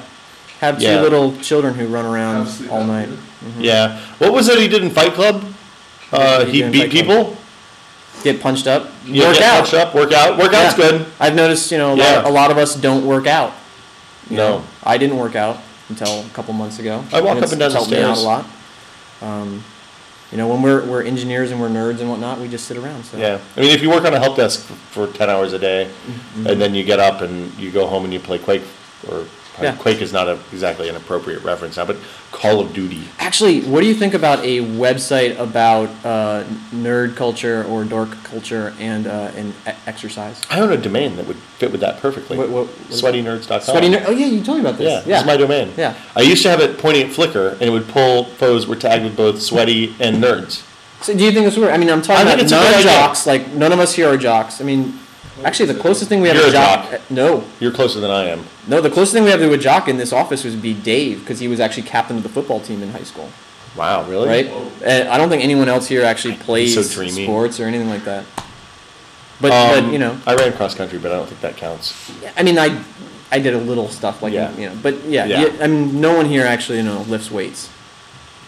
Have two Yeah. little children who run around Have sleep all apnea. night. Yeah. What was it he did in Fight Club? What did he He do in beat Fight Club? people. Get punched up. Yeah, Work get out. punched up. Work out. Workout's Yeah. good. I've noticed, Yeah. a lot of us don't work out. You No. know, I didn't work out until a couple months ago. I walk up it's and down the helped me out stairs. a lot. When we're engineers and we're nerds and whatnot, we just sit around. So. Yeah. I mean, if you work on a help desk for 10 hours a day, and then you get up and you go home and you play Quake, or Yeah. Quake is not exactly an appropriate reference now, but Call of Duty. Actually, what do you think about a website about nerd culture or dork culture and exercise? I own a domain that would fit with that perfectly. What is it? SweatyNerds.com. Sweaty nerd. Oh yeah, you told me about Yeah, this. this is my domain. Yeah. I used to have it pointing at Flickr, and it would pull photos were tagged with both sweaty and nerds. So do you think it's weird? I mean, I'm talking I think about it's a good idea. non-jocks. Like none of us here are jocks. I mean, actually, the closest thing we have You're to a jock. jock. No, You're closer than I am. no. The closest thing we have to a jock in this office would be Dave, because he was actually captain of the football team in high school. Wow, really? Right? And I don't think anyone else here actually plays so dreamy. sports or anything like that. But I ran cross country, but I don't think that counts. I mean, I did a little stuff like Yeah. but yeah, Yeah. I mean, no one here actually lifts weights.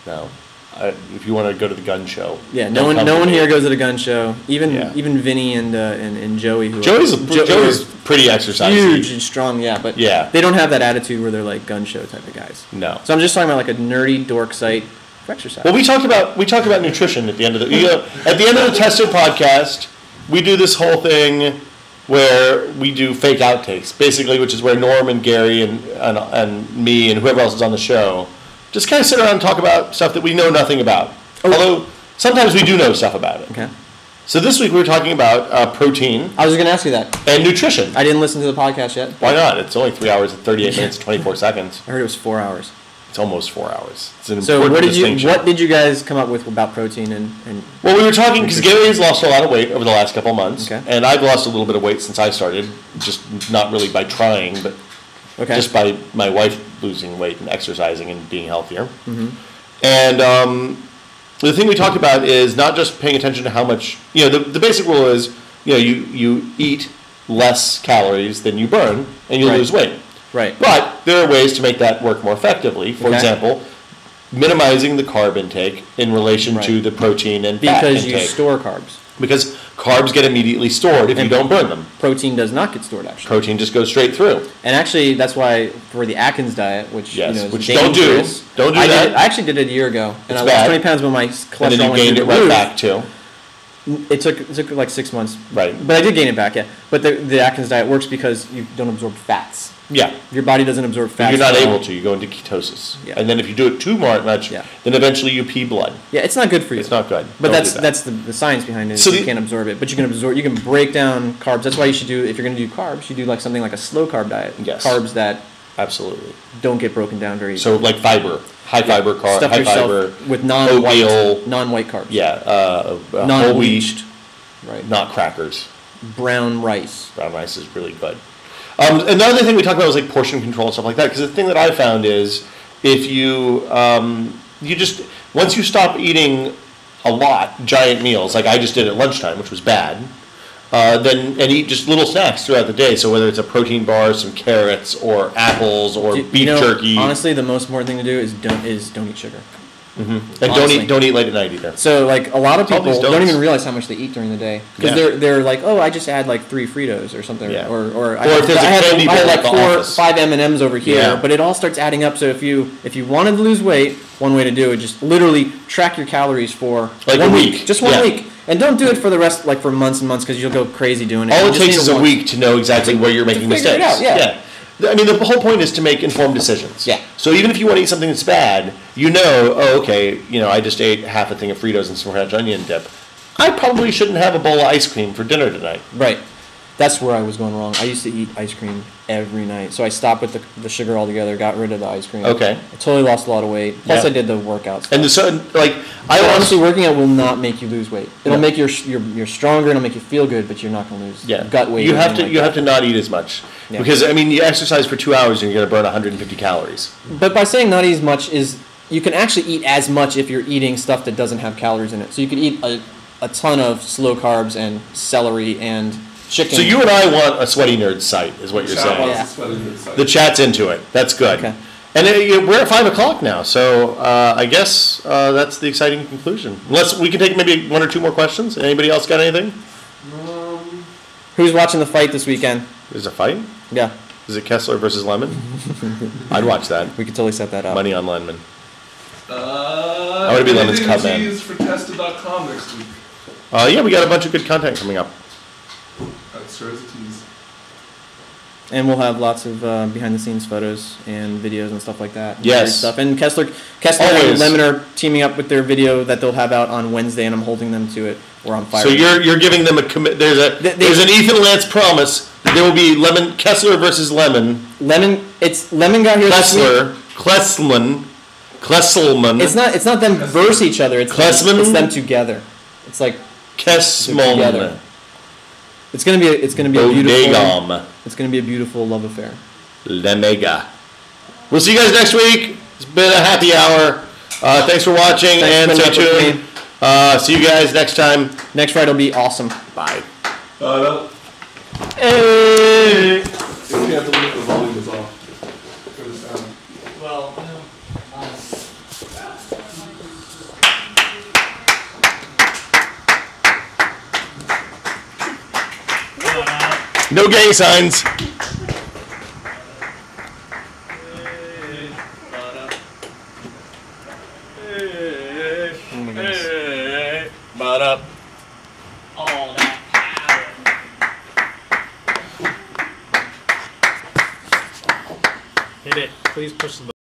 No. If you want to go to the gun show. Yeah, don't no come to one me. here goes to the gun show. Even Yeah. Vinny and Joey, who Joey's Joey's pretty exercisey. huge and strong, yeah, but Yeah. they don't have that attitude where they're like gun show type of guys. No. So I'm just talking about like a nerdy dork site for exercise. Well, we talked about nutrition at the end of at the end of the Tested podcast. We do this whole thing where we do fake outtakes, basically, which is where Norm and Gary and me and whoever else is on the show just kind of sit around and talk about stuff that we know nothing about. Although sometimes we do know stuff about it. Okay. So this week we were talking about protein I was just gonna ask you that. and nutrition. I didn't listen to the podcast yet. Why not? It's only 3 hours and 38 minutes and 24 seconds. I heard it was 4 hours. It's almost 4 hours. It's an So important what did you distinction. what did you guys come up with about protein and Well, we were talking because Gary's lost a lot of weight over the last couple of months, Okay. and I've lost a little bit of weight since I started. Just not really by trying, but okay. just by my wife losing weight and exercising and being healthier. Mm-hmm. And the thing we talked about is not just paying attention to how much, the basic rule is, you eat less calories than you burn and you Right. lose weight. Right. But there are ways to make that work more effectively. For Okay. example, minimizing the carb intake in relation to Right. the protein and fat Because you intake. store carbs. Because carbs get immediately stored if you And- don't burn them. Protein does not get stored actually. Protein just goes straight through. And actually, that's why for the Atkins diet, which Yes, is which don't do. dangerous. Don't do I that. I actually did it a year ago, and It's I lost bad. 20 pounds, but my cholesterol And then you went gained it through the right roof. back too. It took like 6 months, Right. but I did gain it back. Yeah, but the Atkins diet works because you don't absorb fats. Yeah. Your body doesn't absorb fats. You're not at all. able to. You go into ketosis. Yeah. And then if you do it too much, Yeah. then eventually you pee blood. Yeah, it's not good for you. It's not good. But Don't that's do that. that's the science behind it. So You the- can't absorb it, but you can absorb. You can break down carbs. That's why you should do. If you're going to do carbs, you do like something like a slow carb diet. Yes. Carbs that Absolutely. don't get broken down very easily. So like fiber, high fiber carb, Stuff high yourself fiber. with oatmeal. non-white carbs. Yeah. Whole wheat, Non-bleached. Right. not crackers. Brown rice. Brown rice is really good. Another thing we talked about was like portion control and stuff like that. Because the thing that I found is if you you just once you stop eating a lot, giant meals like I just did at lunchtime, which was bad. Then and eat just little snacks throughout the day. So whether it's a protein bar, some carrots, or apples, or beef jerky, Honestly, the most important thing to do is don't eat sugar. and honestly. don't eat late at night either. So like a lot of All these people don't don'ts. even realize how much they eat during the day because Yeah. they're like, oh, I just had like 3 Fritos or something, Yeah. or if there's a I had candy I had bowl like at the 4 office. 5 M&Ms over here, Yeah. but it all starts adding up. So if you wanted to lose weight, one way to do it, just literally track your calories for Like one a week. just one Yeah. week, and don't do it for the rest like for months and months because you'll go crazy doing it. All You it just takes need is a once. week to know exactly where you're making figure it mistakes. out, yeah. I mean, the whole point is to make informed decisions. Yeah. So even if you want to eat something that's bad, you know, oh, okay, I just ate half a thing of Fritos and some French onion dip. I probably shouldn't have a bowl of ice cream for dinner tonight. Right. That's where I was going wrong. I used to eat ice cream every night. So I stopped with the sugar altogether, got rid of the ice cream. Okay. I totally lost a lot of weight. Plus Yeah. I did the workouts. And I But honestly, honestly, working out will not make you lose weight. It'll No. make you're stronger. It'll make you feel good, but you're not going to lose gut weight. You or have anything to like have to not eat as much Yeah. because I mean you exercise for 2 hours and you're going to burn 150 calories. that. But by saying not eat as much is you can actually eat as much if you're eating stuff that doesn't have calories in it. So you could eat a ton of slow carbs and celery and chicken. So you and I want a Sweaty Nerd site, is what you're Chat saying. wants Yeah. to sweat in your site. The chat's into it. That's good. Okay. And we're at 5 o'clock now, so I guess that's the exciting conclusion. Unless we can take maybe 1 or 2 more questions. Anybody else got anything? Who's watching the fight this weekend? Is it a fight? Yeah, Is it Kessler versus Lemon? I'd watch that. we could totally set that up. Money on Lemon. I wanna be Lemon's Cup man. for Testa.com next week. Yeah, we got a bunch of good content coming up. That sure is a tease. And we'll have lots of behind-the-scenes photos and videos and stuff like that. Yes. Great stuff. And Kessler and Always. Lemon are teaming up with their video that they'll have out on Wednesday, and I'm holding them to it. We're on fire. So you're giving them a commit. There's an Ethan Lance promise that there will be Kessler versus Lemon. Lemon got here this week. Klesselman. It's not them versus each other. It's Klessman? them together. It's like Kessman. together. It's gonna be a beautiful. Bodegam. It's gonna be a beautiful love affair. Lemega. We'll see you guys next week. It's been a happy hour. Thanks for watching and Thanks for stay putting up with tuned. See you guys next time. Next Friday will be awesome. Bye. No. Hey. You can't believe the volume is off. For the sound. Well, No gang signs. all that power. Hit it. Please push the button.